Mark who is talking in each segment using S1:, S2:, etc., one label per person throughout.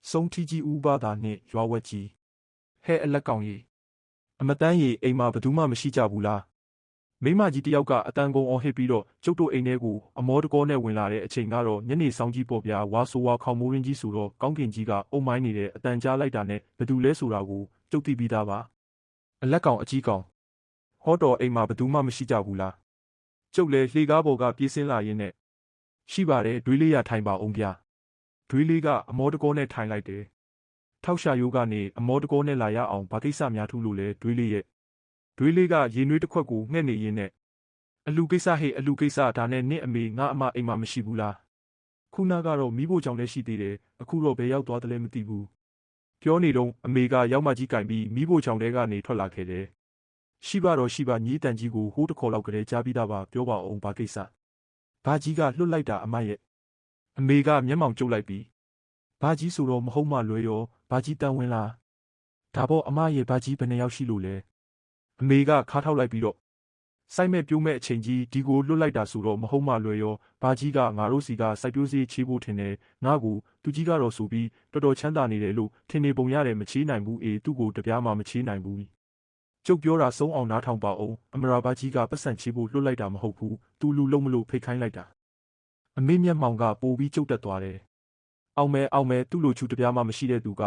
S1: ဆုံးထီးကြီးဦးဘာသာနှင့်ရွာဝက်ကြီးဟဲ့အလက်ကောင်ကြီးအမတန်းကြီးအိမ်မှာဘသူမှမရှိကြဘူးလားမိမကြီးတယောက်ကအတန်ကုန်အောင်ဟစ်ပြီးတော့ကျုပ်တို့အိမ်ထဲကိုအမောတကောနဲ့ဝင်လာတဲ့အချိန်ကတော့ညနေဆောင်ကြီးပေါ့ဗျာဝါဆိုဝါခေါင်မိုးရင်းကြီးဆိုတော့ကောင်းကင်ကြီးကအုံမိုင်းနေတဲ့အတန်ကြားလိုက်တာနဲ့ဘသူလဲဆိုတာကိုကျုပ်သိပြီးသားပါအလက်ကောင်အကြီးကောင်ဟောတော်အိမ်မှာဘသူမှမရှိကြဘူးလားကျုပ်လဲလှေကားပေါ်ကပြေးစင်းလာရင်းနဲ့ရှိပါတယ်ဒွေးလေးရထိုင်ပါအောင်ဗျာဒွေးလေးကအမောတကောနဲ့ထိုင်လိုက်တယ်ထောက်ရှာရိုးကနေအမောတကောနဲ့လာရအောင်ဘာကိစ္စများထူးလို့လဲဒွေးလေးရဲ့ဒွေးလေးကရေနွေးတစ်ခွက်ကိုငှက်နေရင်းနဲ့အလူကိစ္စဟေ့အလူကိစ္စဒါနဲ့နင့်အမေငါအမအိမ်မှာမရှိဘူးလားခုနကတော့မိဖို့ကြောင့်လည်းရှိသေးတယ်အခုတော့ဘယ်ရောက်သွားတယ်လဲမသိဘူးပြောနေတော့အမေကရောက်မှကြီးကင်ပြီးမိဖို့ကြောင့်တဲကနေထွက်လာခဲ့တယ်ရှိပါတော့ရှိပါညီးတန်ကြီးကိုဟိုးတခေါ်လောက်ကလေးကြားပြီးသားပါပြောပါအောင်ဘာကိစ္စဘာကြီးကလွတ်လိုက်တာအမရဲ့အမေကမျက်မှောင်ကျုပ်လိုက်ပြီးဘာကြီးဆိုတော့မဟုတ်မှလွယ်ရောဘာကြီးတန်ဝင်လားဒါပေါ့အမရဲ့ဘာကြီးဘယ်နှယောက်ရှိလို့လဲအမေကခါထောက်လိုက်ပြီးတော့စိုက်မဲ့ပြိုးမဲ့အချိန်ကြီးဒီကိုလွတ်လိုက်တာဆိုတော့မဟုတ်မှလွယ်ရောဘာကြီးကငါတို့စီကစိုက်ပြိုးစေးချေးဖို့ထင်တယ်ငါ့ကိုသူကြီးကတော့ဆိုပြီးတော်တော်ချမ်းသာနေတယ်လို့ထင်နေပုံရတယ်မချေးနိုင်ဘူးသူ့ကိုတပြားမှမချေးနိုင်ဘူးကျုပ်ပြောတာဆုံးအောင်နားထောင်ပါအောင်အမရာဘာကြီးကပတ်စံချေးဖို့လွတ်လိုက်တာမဟုတ်ဘူးသူလူလုံးမလို့ဖိတ်ခိုင်းလိုက်တာအမေမျက်မှောင်ကပိုပြီးကျုပ်တက်သွားတယ်အောင်မဲသူ့လိုချူတပြားမှမရှိတဲ့သူကအ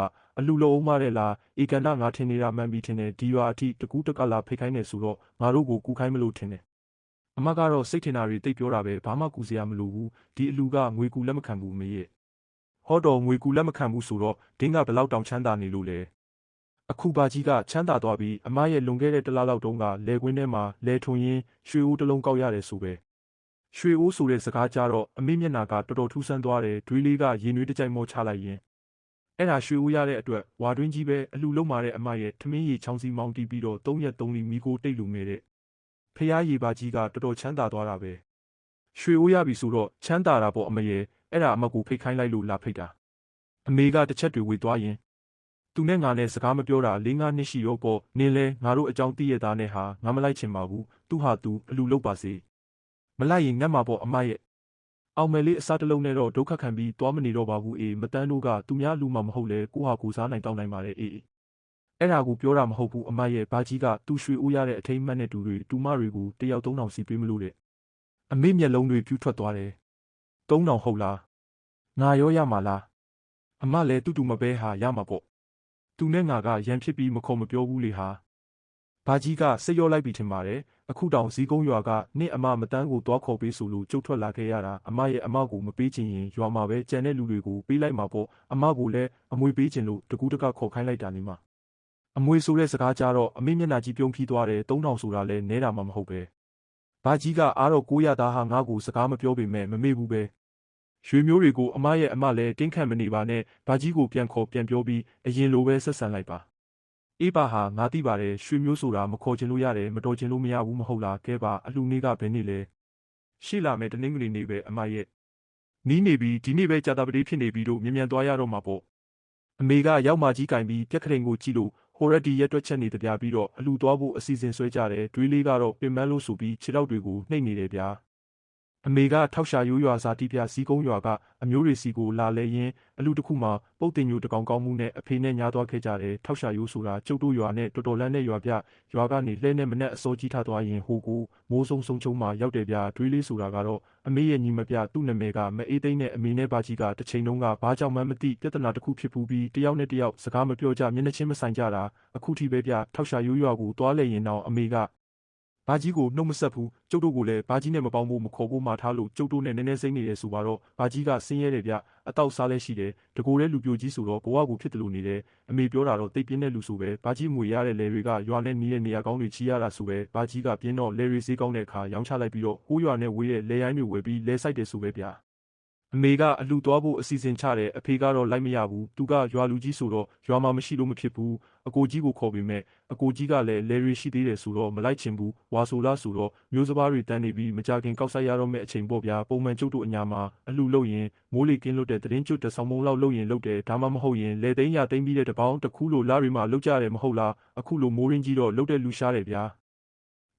S1: လူလုံးအောင်မတဲ့လားဧကန္တငါထင်နေတာမှန်ပြီးထင်တယ်ဒီရွာအထိတကူးတကလာဖိတ်ခိုင်းနေဆိုတော့ငါတို့ကိုကူခိုင်းမလို့ထင်တယ်အမကတော့စိတ်ထင်တာတွေတိတ်ပြောတာပဲဘာမှကူစရာမလိုဘူးဒီအလူကငွေကူလက်မခံဘူးမေရဲ့ဟောတော်ငွေကူလက်မခံဘူးဆိုတော့ဒင်းကဘလောက်တောင်ချမ်းသာနေလို့လဲအခုဘာကြီးကချမ်းသာသွားပြီးအမရဲ့လွန်ခဲ့တဲ့တလားလောက်တုန်းကလဲကွင်းထဲမှာလဲထွန်ရင်းရွှေအိုးတစ်လုံးကောက်ရတယ်ဆိုပဲရွှေအိုးဆိုတဲ့စကားကြတော့အမေမျက်နာကတော်တော်ထူးဆန်းသွားတယ်ဒွေးလေးကရေနွေးတစ်ကြိုက်မောချလိုက်ရင်အဲ့ဒါရွှေအိုးရတဲ့အတွက်ဝါတွင်းကြီးပဲအလူလုံးမာတဲ့အမရဲ့ထမင်းရီချောင်းစီမောင်းတီးပြီးတော့3 ရက် 3 လီမီကိုတိတ်လူနေတဲ့ဖျားရီပါကြီးကတော်တော်ချမ်းသာသွားတာပဲရွှေအိုးရပြီဆိုတော့ချမ်းသာတာပေါ့အမရဲ့အဲ့ဒါအမကိုဖိတ်ခိုင်းလိုက်လို့လာဖိတ်တာအမေကတစ်ချက်တွေဝေသွားရင်သူနဲ့ငါနဲ့စကားမပြောတာ4-5 နှစ်ရှိရောပေါ့နင်းလဲငါတို့အကြောင်းသိရသားနဲ့ဟာငါမလိုက်ချင်ပါဘူးသူဟာသူအလူလုပ်ပါစေမလိုက်ရင်ငတ်မှာပေါ့အမရဲ့အောင်မယ်လေးအစားတလုံးနဲ့တော့ဒုက္ခခံပြီးသွားမနေတော့ပါဘူးမတန်းတို့ကသူများလူမှမဟုတ်လဲကိုဟာကိုစားနိုင်တောင်းနိုင်ပါလေအဲ့ဒါကိုပြောတာမဟုတ်ဘူးအမရဲ့ဘာကြီးကသူ့ရွှေအိုးရတဲ့အထိမ်းမှတ်နဲ့တူတွေတူမတွေကိုတယောက်3000စီပေးမလို့တဲ့အမေမျက်လုံးတွေပြူးထွက်သွားတယ်3000ဟုတ်လားငါရောရမှာလားအမလည်းတူမပဲဟာရမှာပေါ့သူနဲ့ငါကရန်ဖြစ်ပြီးမခေါ်မပြောဘူးလေဟာဘာကြီးကစိတ်ရောလိုက်ပြီးထင်ပါတယ်အခုတောင်ဇီးကုန်းရွာကနင့်အမမတန်းကိုတွားခေါ်ပေးဆိုလို့ကျုပ်ထွက်လာခဲ့ရတာအမရဲ့အမကိုမပေးချင်ရင်ရွာမှာပဲကြံတဲ့လူတွေကိုပေးလိုက်မှာပေါ့အမကိုလည်းအမွေပေးချင်လို့တကူးတကခေါ်ခိုင်းလိုက်တာနေမှာအမွေဆိုတဲ့စကားကြတော့အမေမျက်နှာကြီးပြုံးဖြီးသွားတယ်3000ဆိုတာလဲနဲတာမှမဟုတ်ပဲဘာကြီးကအားတော့900သားဟာငါ့ကိုစကားမပြောပေမဲ့မမေ့ဘူးပဲရွှေမျိုးတွေကိုအမရဲ့အမလည်းတင်းခံမနေပါနဲ့ဘာကြီးကိုပြန်ခေါ်ပြန်ပြောပြီးအရင်လိုပဲဆက်ဆံလိုက်ပါအေးပါဟာငါသိပါတယ်ရွှေမျိုးဆိုတာမခေါ်ချင်လို့ရတယ်မတော်ချင်လို့မရဘူးမဟုတ်လားကဲပါအလှနေ့ကဘယ်နေ့လဲရှိလာမယ်တနင်္ဂနွေနေ့ပဲအမရဲ့နီးနေပြီဒီနေ့ပဲကြာတာပတိဖြစ်နေပြီတို့မြန်သွားရတော့မှာပေါ့အမေကရောက်မှကြီးကင်ပြီးပြက်ခရင်ကိုကြည့်လို့ဟိုရက်ဒီရက်တွက်ချက်နေတပြားပြီးတော့အလူသွားဖို့အစီအစဉ်ဆွဲကြတယ်တွေးလေးကတော့ပင်မလို့ဆိုပြီးခြေထောက်တွေကိုနှိပ်နေတယ်ဗျာအမေကထောက်ရှာရိုးရွာစာတိပြစီကုန်းရွာကအမျိုးတွေစီကိုလာလဲရင်းအလူတစ်ခုမှာပုတ်တင်ညိုတကောင်ကောင်းမှုနဲ့အဖေနဲ့ညားသွားခဲ့ကြတယ်ထောက်ရှာရိုးဆိုတာကျုပ်တို့ရွာနဲ့တော်တော်လန်းတဲ့ရွာပြရွာကနေလှဲနဲ့မနဲ့အစောကြီးထသွားရင်ဟိုကိုမိုးဆုံချုံမှာရောက်တယ်ဗျာတွေးလေးဆိုတာကတော့အမေရဲ့ညီမပြသူ့နာမည်ကမအေးသိန်းနဲ့အမေနဲ့ဘာကြီးကတစ်ချိန်လုံးကဘာကြောင့်မှမသိပြဿနာတစ်ခုဖြစ်ပူးပြီးတယောက်နဲ့တယောက်စကားမပြောကြမျက်နှာချင်းမဆိုင်ကြတာအခုထိပဲဗျထောက်ရှာရိုးရွာကိုသွားလဲရင်တော့အမေကဘာကြီးကိုနှုတ်မဆက်ဘူးကျုပ်တို့ကိုလည်းဘာကြီးနဲ့မပေါင်းဖို့မခေါ်ဖို့မှာထားလို့ကျုပ်တို့နဲ့နည်းနည်းစိမ့်နေတယ်ဆိုပါတော့ဘာကြီးကဆင်းရဲတယ်ဗျအတောက်စားလဲရှိတယ်တကိုယ်လဲလူပြိုကြီးဆိုတော့ဘဝကိုဖြစ်တယ်လို့နေတယ်အမေပြောတာတော့တိတ်ပြင်းတဲ့လူဆိုပဲဘာကြီးငွေရတဲ့လဲတွေကရွာနဲ့နီးတဲ့နေရာကောင်းတွေချီရတာဆိုပဲဘာကြီးကပြင်းတော့လဲတွေဈေးကောင်းတဲ့အခါရောင်းချလိုက်ပြီးတော့ဟိုးရွာနဲ့ဝေးတဲ့လဲရိုင်းတွေဝယ်ပြီးလဲဆိုင်တယ်ဆိုပဲဗျအမေကအလူသွားဖို့အစီအစဉ်ချတယ်အဖေကတော့လိုက်မရဘူးသူကရွာလူကြီးဆိုတော့ရွာမှာမရှိလို့မဖြစ်ဘူးအကိုကြီးကိုခေါ်ပေမဲ့အကိုကြီးကလည်းလဲရီရှိသေးတယ်ဆိုတော့မလိုက်ချင်ဘူးဝါဆိုလားဆိုတော့မျိုးစပါးတွေတန်းနေပြီးမကြခင်ကောက်ဆိုင်ရတော့မယ့်အချိန်ပေါ့ဗျာပုံမှန်ကျုပ်တို့အညာမှာအလူလုပ်ရင်မိုးလေကင်းလွတ်တဲ့သတင်းကျွတ်တဆောင်မုံလောက်လုပ်ရင်လုပ်တယ်ဒါမှမဟုတ်ရင်လဲသိန်းရသိန်းပြီးတဲ့တပေါင်းတစ်ခုလိုလားတွေမှာလုပ်ကြတယ်မဟုတ်လားအခုလိုမိုးရင်းကြီးတော့လုပ်တဲ့လူရှားတယ်ဗျာ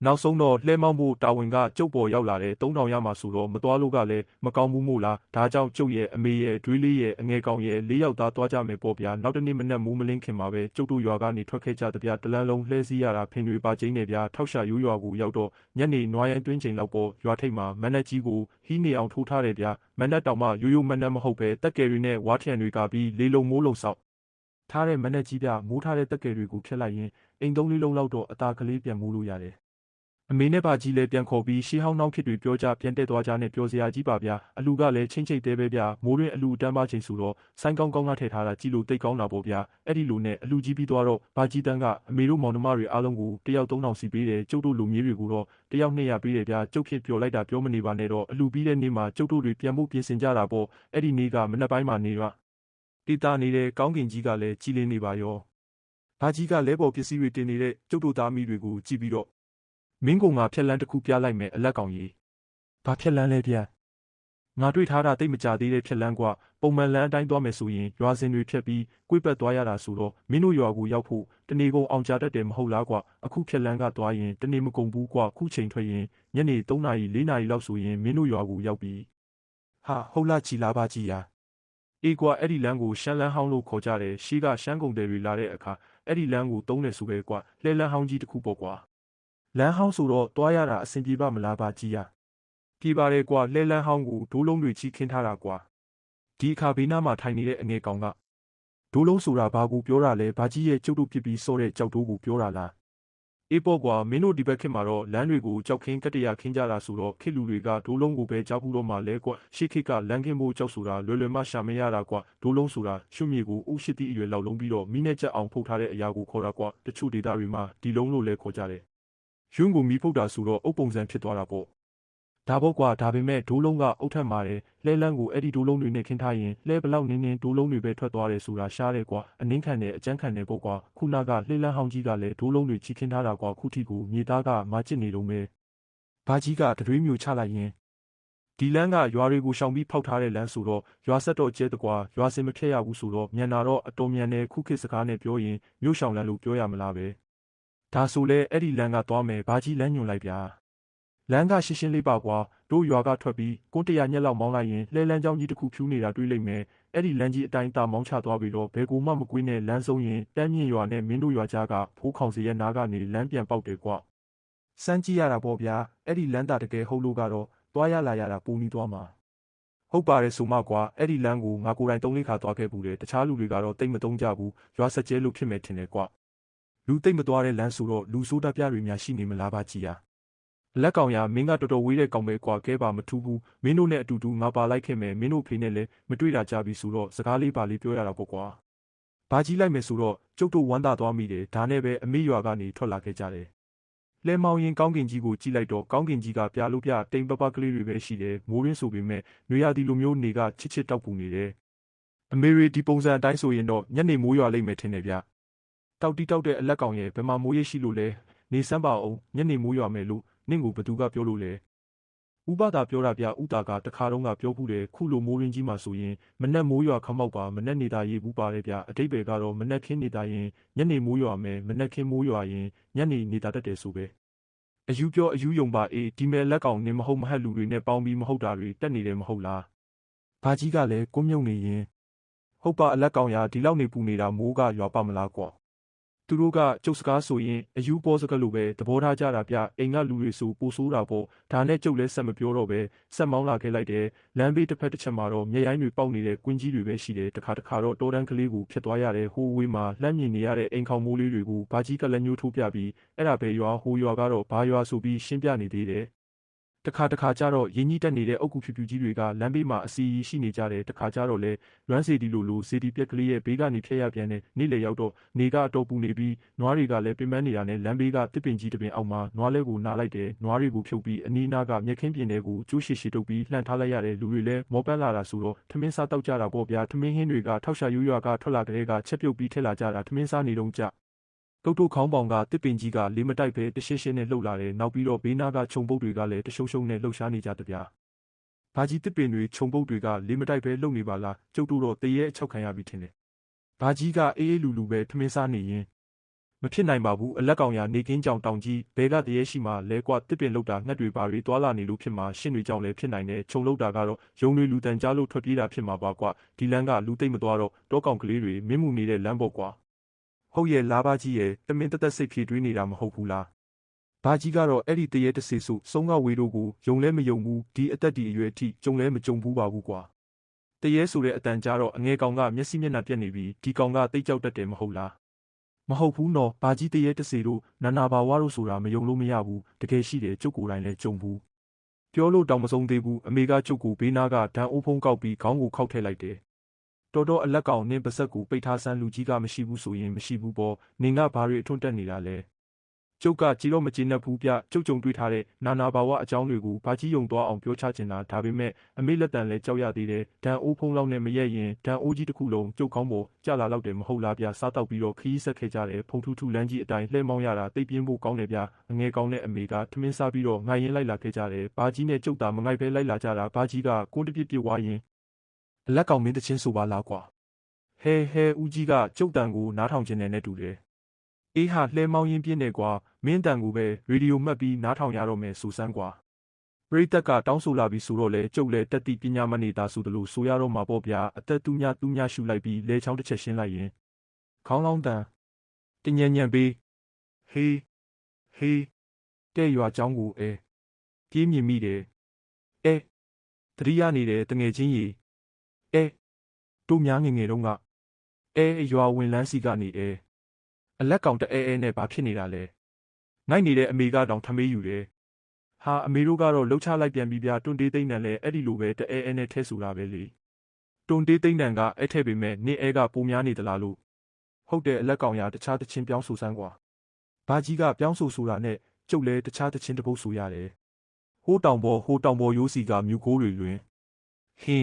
S1: နောက်ဆုံးတော့လှဲမောင်းဖို့တာဝန်ကကျုပ်ပေါ်ရောက်လာတယ်3000ရမှာဆိုတော့မသွားလို့ကလည်းမကောင်းဘူးမို့လားဒါကြောင့်ကျုပ်ရဲ့အမေရဲ့ဒွေးလေးရဲ့အငယ်ကောင်ရဲ့4ယောက်သားသွားကြမယ်ပေါ့ဗျာနောက်တနေ့မနက်မိုးမလင်းခင်မှာပဲကျုပ်တို့ရွာကနေထွက်ခဲ့ကြတပြတလန်းလုံးလှဲစီးရတာဖင်တွေပါကျင်းနေဗျာထောက်ရှာရိုးရွာကိုရောက်တော့ညနေနွားရိုင်းတွင်းချိန်လောက်ပေါ်ရွာထိပ်မှာမနက်ကြီးကိုဟီးနေအောင်ထိုးထားတယ်ဗျာမနက်တောင်မှရိုးရိုးမနက်မဟုတ်ပဲတက်ကယ်တွေနဲ့ဝါထရံတွေကပြီးလေလုံမိုးလုံဆောက်ထားတဲ့မနက်ကြီးပြမိုးထားတဲ့တက်ကယ်တွေကိုဖျက်လိုက်ရင်အိမ်3-4လုံးလောက်တော့အသာကလေးပြန်မိုးလို့ရတယ်အမေနဲ့ပါကြီးလည်းပြန်ခေါ်ပြီးရှေးဟောင်းနှောင်းဖြစ်တွေပြောကြပြန်တက်သွားကြနဲ့ပြောစရာကြီးပါဗျာအလူကလည်းချင်းချိတ်သေးပဲဗျာမိုးတွင်အလူအတန်းပါချိန်ဆိုတော့ဆိုင်းကောင်းကောင်းကထည့်ထားတာကြည့်လို့တိတ်ကောင်းတာပေါ့ဗျာအဲ့ဒီလိုနဲ့အလူကြီးပြီးသွားတော့ဘာကြီးတန်းကအမေတို့မောင်နှမတွေအားလုံးကိုတယောက်3000စီပေးတယ်ကျုပ်တို့လူမျိုးတွေကိုတော့တယောက်200ပေးတယ်ဗျာကျုပ်ဖြစ်ပြောလိုက်တာပြောမနေပါနဲ့တော့အလူပြီးတဲ့နေ့မှာကျုပ်တို့တွေပြန်ဖို့ပြင်ဆင်ကြတာပေါ့အဲ့ဒီနေ့ကမနက်ပိုင်းမှာနေတော့တီတာနေတဲ့ကောင်းကင်ကြီးကလည်းကြည်လင်းနေပါရောဘာကြီးကလဲပေါ်ပစ္စည်းတွေတင်နေတဲ့ကျုပ်တို့သားမီးတွေကိုကြည့်ပြီးတော့မင်းကငါဖြက်လန်းတစ်ခုပြလိုက်မယ်အလက်ကောင်ကြီးဘာဖြက်လန်းလဲဗျငါတွေ့ထားတာတိတ်မကြသေးတဲ့ဖြက်လန်းကွာပုံမှန်လန်းအတိုင်းသွားမယ်ဆိုရင်ရွာစင်တွေဖြက်ပြီးကိုယ်ပတ်သွားရတာဆိုတော့မင်းတို့ရွာကိုရောက်ဖို့တနေကုန်အောင်ကြတတ်တယ်မဟုတ်လားကွာအခုဖြက်လန်းကသွားရင်တနေမကုန်ဘူးကွာခုချိန်ထွက်ရင်ညနေ3နာရီ4နာရီလောက်ဆိုရင်မင်းတို့ရွာကိုရောက်ပြီဟာဟုတ်လားချီလားပါကြီးယာအေးကွာအဲ့ဒီလမ်းကိုရှမ်းလန်းဟောင်းလို့ခေါ်ကြတယ်ရှေးကရှမ်းကုန်တယ်တွေလာတဲ့အခါအဲ့ဒီလမ်းကိုတုံးတယ်ဆိုပဲကွာလှဲလန်းဟောင်းကြီးတစ်ခုပေါ့ကွာလမ်းဟောင်းဆိုတော့တွားရတာအဆင်ပြေပါမလားပါကြီးရပြေပါတယ်ကွာလှဲလန်းဟောင်းကိုဒိုးလုံးတွေချီခင်းထားတာကွာဒီအခါဘေးနားမှာထိုင်နေတဲ့အငယ်ကောင်ကဒိုးလုံးဆိုတာဘာကိုပြောတာလဲဘာကြီးရဲ့ကျုပ်တို့ဖြစ်ပြီးစောတဲ့ကြောက်တိုးကိုပြောတာလားအေးပေါ့ကွာမင်းတို့ဒီဘက်ခေတ်မှာတော့လမ်းတွေကိုကြောက်ခင်းကတရခင်းကြတာဆိုတော့ခေတ်လူတွေကဒိုးလုံးကိုပဲကြောက်ဘူးတော့မှလဲကွာရှေ့ခေတ်ကလမ်းခင်းဖို့ကြောက်ဆိုတာလွယ်လွယ်မှရှာမရတာကွာဒိုးလုံးဆိုတာရွှေမြေကိုအုပ်ရှိသည့်အရွယ်လောက်လုံးပြီးတော့မိနဲ့ကြက်အောင်ဖုတ်ထားတဲ့အရာကိုခေါ်တာကွာတချို့ဒေသတွေမှာဒီလုံးလို့လဲခေါ်ကြတယ်ရွှန်းကိုမီးဖုတ်တာဆိုတော့အုပ်ပုံစံဖြစ်သွားတာပေါ့ဒါပေါ့ကွာဒါပေမဲ့ဒိုးလုံးကအုတ်ထက်မာတယ်လှဲလန်းကိုအဲ့ဒီဒိုးလုံးတွေနဲ့ခင်းထားရင်လှဲဘလောက်နင်းနင်းဒိုးလုံးတွေပဲထွက်သွားတယ်ဆိုတာရှားတယ်ကွာအနှင်းခံတယ်အကြမ်းခံတယ်ပေါ့ကွာခုနကလှဲလန်းဟောင်းကြီးကလည်းဒိုးလုံးတွေချီခင်းထားတာကွာခုထိကိုမြေသားကမာကျစ်နေတော့မယ်ဘာကြီးကတရွေးမျိုးချလိုက်ရင်ဒီလမ်းကရွာတွေကိုရှောင်ပြီးဖောက်ထားတဲ့လမ်းဆိုတော့ရွာဆက်တော့ကျဲတကွာရွာစင်မဖြတ်ရဘူးဆိုတော့မြန်တာတော့အတော်မြန်တယ်ခုခေတ်စကားနဲ့ပြောရင်မြို့ရှောင်လမ်းလို့ပြောရမလားပဲဒါဆိုလဲအဲ့ဒီလမ်းကသွားမယ်ဘာကြီးလမ်းညွန်လိုက်ဗျာလမ်းကရှင်းရှင်းလေးပါကွာတို့ရွာကထွက်ပြီးကွန်း100ညက်လောက်မောင်းလိုက်ရင်လှဲလန်းချောင်းကြီးတစ်ခုဖြူးနေတာတွေ့လိမ့်မယ်အဲ့ဒီလမ်းကြီးအတိုင်းတာမောင်းချသွားပြီးတော့ဘယ်ကိုမှမကွေးနဲ့လမ်းဆုံးရင်တန်းမြင့်ရွာနဲ့မင်းတို့ရွာကြားကဖိုးခေါင်စရဲ့နားကနေလမ်းပြန်ပေါက်တယ်ကွာစမ်းကြည့်ရတာပေါ့ဗျာအဲ့ဒီလမ်းတာတကယ်ဟုတ်လို့ကတော့သွားရလာရတာပူနီးသွားမှာဟုတ်ပါတယ်ဆိုမှကွာအဲ့ဒီလမ်းကိုငါကိုယ်တိုင်3-4ခါသွားခဲ့ဘူးတယ်တခြားလူတွေကတော့တိတ်မတုံးကြဘူးရွာဆက်ကျဲလို့ဖြစ်မယ်ထင်တယ်ကွာလူတိတ်မသွားတဲ့လမ်းဆိုတော့လူဆိုးတပ်ပြတွေများရှိနေမလားပါကြီးယာလက်ကောင်ရမင်းကတော်တော်ဝေးတဲ့ကောင်ပဲကွာကဲပါမထူးဘူးမင်းတို့နဲ့အတူတူငါပါလိုက်ခဲ့မယ်မင်းတို့ဖေနဲ့လည်းမတွေ့တာကြပြီဆိုတော့စကားလေးပါလေးပြောရတာပေါ့ကွာဘာကြီးလိုက်မယ်ဆိုတော့ကျုပ်တို့ဝမ်းသာသွားမိတယ်ဒါနဲ့ပဲအမေရွာကနေထွက်လာခဲ့ကြတယ်လဲမောင်ရင်ကောင်းကင်ကြီးကိုကြည့်လိုက်တော့ကောင်းကင်ကြီးကပြလို့ပြတိမ်ပပကလေးတွေပဲရှိတယ်မိုးရင်းဆိုပေမဲ့နွေရာသီလိုမျိုးနေကချစ်ချစ်တောက်ပူနေတယ်အမေရီဒီပုံစံအတိုင်းဆိုရင်တော့ညနေမိုးရွာလိမ့်မယ်ထင်တယ်ဗျတောက်တီတောက်တဲ့အလက်ကောင်ရဲ့ဘယ်မှာမိုးရိပ်ရှိလို့လဲနေစမ်းပါအောင်ညနေမိုးရွာမယ်လို့နင့်ကိုဘသူကပြောလို့လဲဥပဒါပြောတာဗျဥတာကတခါတော့ပြောဘူးတယ်ခုလိုမိုးရင်းကြီးမှာဆိုရင်မနက်မိုးရွာခမောက်ပါမနက်နေတာရေဘူးပါတယ်ဗျအတိတ်ပဲကတော့မနက်ခင်းနေတာရင်ညနေမိုးရွာမယ်မနက်ခင်းမိုးရွာရင်ညနေနေတာတတ်တယ်ဆိုပဲအယူပြောအယူယုံပါအေးဒီမဲ့လက်ကောင်နင်မဟုတ်မဟက်လူတွေနဲ့ပေါင်းပြီးမဟုတ်တာတွေတက်နေတယ်မဟုတ်လားဘာကြီးကလည်းကိုမြုံနေရင်ဟုတ်ပါအလက်ကောင်ရာဒီလောက်နေပူနေတာမိုးကရွာပါမလားကွာသူတို့ကကျုပ်စကားဆိုရင်အယူပေါ်စကားလိုပဲသဘောထားကြတာဗျအိမ်ကလူတွေဆိုပိုဆိုးတာပေါ့ဒါနဲ့ကျုပ်လည်းဆက်မပြောတော့ပဲဆက်မောင်းလာခဲ့လိုက်တယ်လမ်းဘေးတစ်ဖက်တစ်ချက်မှာတော့မျက်ရိုင်းတွေပေါက်နေတဲ့ကွင်းကြီးတွေပဲရှိတယ်တခါတော့တောတန်းကလေးကိုဖျက်သွားရတယ်ဟိုဝေးမှာလှမ်းမြင်နေရတဲ့အိမ်ခေါင်မိုးလေးတွေကိုဘာကြီးကလည်းညှိုးထိုးပြပြီးအဲ့ဒါပဲရွာဟိုရွာကတော့ဘာရွာဆိုပြီးရှင်းပြနေသေးတယ်တခါကျတော့ရင်းကြီးတက်နေတဲ့အုတ်ကူဖြူဖြူကြီးတွေကလမ်းဘေးမှာအစီအီရှိနေကြတယ်တခါကျတော့လဲလွမ်းစီဒီလိုစေဒီပြက်ကလေးရဲ့ဘေးကနေဖျက်ရပြန်တယ်နေ့လေရောက်တော့နေကအတော်ပူနေပြီးနွားတွေကလည်းပင်ပန်းနေတာနဲ့လမ်းဘေးကတစ်ပင်ကြီးတစ်ပင်အောက်မှာနွားလဲကိုနားလိုက်တယ်နွားတွေကိုဖြုတ်ပြီးအနီးနားကမြက်ခင်းပြင်တွေကိုကျိုးရှည်တုပ်ပြီးလှန်ထားလိုက်ရတဲ့လူတွေလည်းမောပန်းလာတာဆိုတော့ထမင်းစားတောက်ကြတာပေါ့ဗျာထမင်းဟင်းတွေကထောက်ရှာရိုးရွာကထွက်လာတဲ့ကချက်ပြုတ်ပြီးထက်လာကြတာထမင်းစားနေတော့ကြတုတ်ခေါင်းပေါင်ကတစ်ပင်ကြီးကလေးမတိုက်ပဲတရှင်းရှင်းနဲ့လှုပ်လာတယ်နောက်ပြီးတော့ဘေးနားကခြုံပုတ်တွေကလည်းတရှုံရှုံနဲ့လှုပ်ရှားနေကြတပြားဘာကြီးတစ်ပင်တွေခြုံပုတ်တွေကလေးမတိုက်ပဲလှုပ်နေပါလားကျုပ်တို့တော့တရေအချောက်ခံရပြီထင်တယ်ဘာကြီးကအေးအေးလူလူပဲထမင်းစားနေရင် မဖြစ်နိုင်ပါဘူးအလက်ကောင်ရနေကင်းကြောင်တောင်ကြီးဘဲကတရေရှိမှလဲကွာတစ်ပင်လောက်တာငှက်တွေပါတွေတွာလာနေလို့ဖြစ်မှာရှင်းတွေကြောင့်လည်းဖြစ်နိုင်တယ်ခြုံလောက်တာကတော့ယုံတွေလူတန်ကြားလို့ထွက်ပြေးတာဖြစ်မှာပါကွာဒီလမ်းကလူသိမ့်မသွားတော့တောကောင်ကလေးတွေမင်းမှုနေတဲ့လမ်းပေါ်ကွာဟုတ်ရဲ့လားပါကြီးရဲ့တမင်တက်တက်စိတ်ဖြေတွေးနေတာမဟုတ်ဘူးလားဘာကြီးကတော့အဲ့ဒီတရေတစေစုစုံကဝေတို့ကိုယုံလဲမယုံဘူးဒီအသက်ဒီအရွယ်အထိကြုံလဲမကြုံဘူးပါဘူးကွာတရေဆိုတဲ့အတန်ကြားတော့အငယ်ကောင်ကမျက်စိမျက်နှာပြက်နေပြီးဒီကောင်ကတိတ်ကြောက်တတ်တယ်မဟုတ်လားမဟုတ်ဘူးနော်ဘာကြီးတရေတစေတို့နာနာဘာဝါတို့ဆိုတာမယုံလို့မရဘူးတကယ်ရှိတယ်ကျုပ်ကိုယ်တိုင်လည်းကြုံဘူးပြောလို့တောင်မဆုံးသေးဘူးအမေကကျုပ်ကိုဘေးနားကဒဏ်အိုးဖုံးကောက်ပြီးခေါင်းကိုခောက်ထည့်လိုက်တယ်တော်တော်အလက်ကောင်နင်းပါဆက်ကိုပိတ်ထားဆန်းလူကြီးကမရှိဘူးဆိုရင်မရှိဘူးပေါ့နင်ကဘာတွေအထွန်းတက်နေတာလဲကျုပ်ကကြည်တော့မကြည်နဲ့ဘူးပြကျုပ်ကြုံတွေ့ထားတဲ့နာနာဘာဝအကြောင်းတွေကိုဘာကြီးယုံသွားအောင်ပြောချချင်တာဒါပေမဲ့အမေလက်တန်လဲကြောက်ရသေးတယ်ဒဏ်အိုးဖုံးလောက်နဲ့မရက်ရင်ဒဏ်အိုးကြီးတစ်ခုလုံးကျုပ်ကောင်းပေါ်ကျလာလောက်တယ်မဟုတ်လားဗျစားတော့ပြီးတော့ခရီးဆက်ခဲ့ကြတယ်ဖုံထူးထူးလမ်းကြီးအတိုင်းလှဲမောင်းရတာတိတ်ပြင်းဖို့ကောင်းတယ်ဗျအငယ်ကောင်းတဲ့အမေကထမင်းစားပြီးတော့ငိုင်ရင်လိုက်လာခဲ့ကြတယ်ဘာကြီးနဲ့ကျုပ်တာမငိုက်ပဲလိုက်လာကြတာဘာကြီးကကွန်းတပြစ်ပြစ်ဝါရင်အလက်ကောင်မင်းတချင်းဆိုပါလားကွာဟဲဦးကြီးကကျုပ်တန်ကိုနားထောင်ခြင်းနဲ့တူတယ်အေးဟာလှဲမောင်းရင်းပြင်းနေကွာမင်းတန်ကိုပဲရေဒီယိုမှတ်ပြီးနားထောင်ရတော့မယ်ဆိုစမ်းကွာပရိသတ်ကတောင်းဆိုလာပြီးဆိုတော့လေကျုပ်လည်းတက်တိပညာမနေတာဆိုသလိုဆိုရတော့မှာပေါ့ဗျာအသက်တူးညရှူလိုက်ပြီးလဲချောင်းတစ်ချက်ရှင်းလိုက်ရင်ခေါင်းလောင်းတန်တညံညံပေးဟေးတဲ့ရွာเจ้าကိုပြေးမြင်မိတယ်တတိယနေတယ်တငယ်ချင်းကြီးတို့များငယ်ငယ်တုန်းကရွာဝင်လန်းစီကနေအလက်ကောင်တနဲ့ဘာဖြစ်နေတာလဲနိုင်နေတဲ့အမေကတောင်ထမေးယူတယ်ဟာအမေတို့ကတော့လှုပ်ချလိုက်ပြန်ပြီဗျာတွန်တေးသိမ့်တန်လဲအဲ့ဒီလိုပဲတနဲ့ထဲဆိုတာပဲလေတွန်တေးသိမ့်တန်ကအဲ့ထဲပေမဲ့နင်းကပိုများနေသလားလို့ဟုတ်တယ်အလက်ကောင်ရတခြားတချင်းပြောင်းဆိုစမ်းကွာဘာကြီးကပြောင်းဆိုတာနဲ့ကျုပ်လဲတခြားတချင်းတစ်ပုတ်ဆိုရတယ်ဟိုးတောင်ပေါ်ရိုးစီကမြူကိုးတွေလွင်ဟင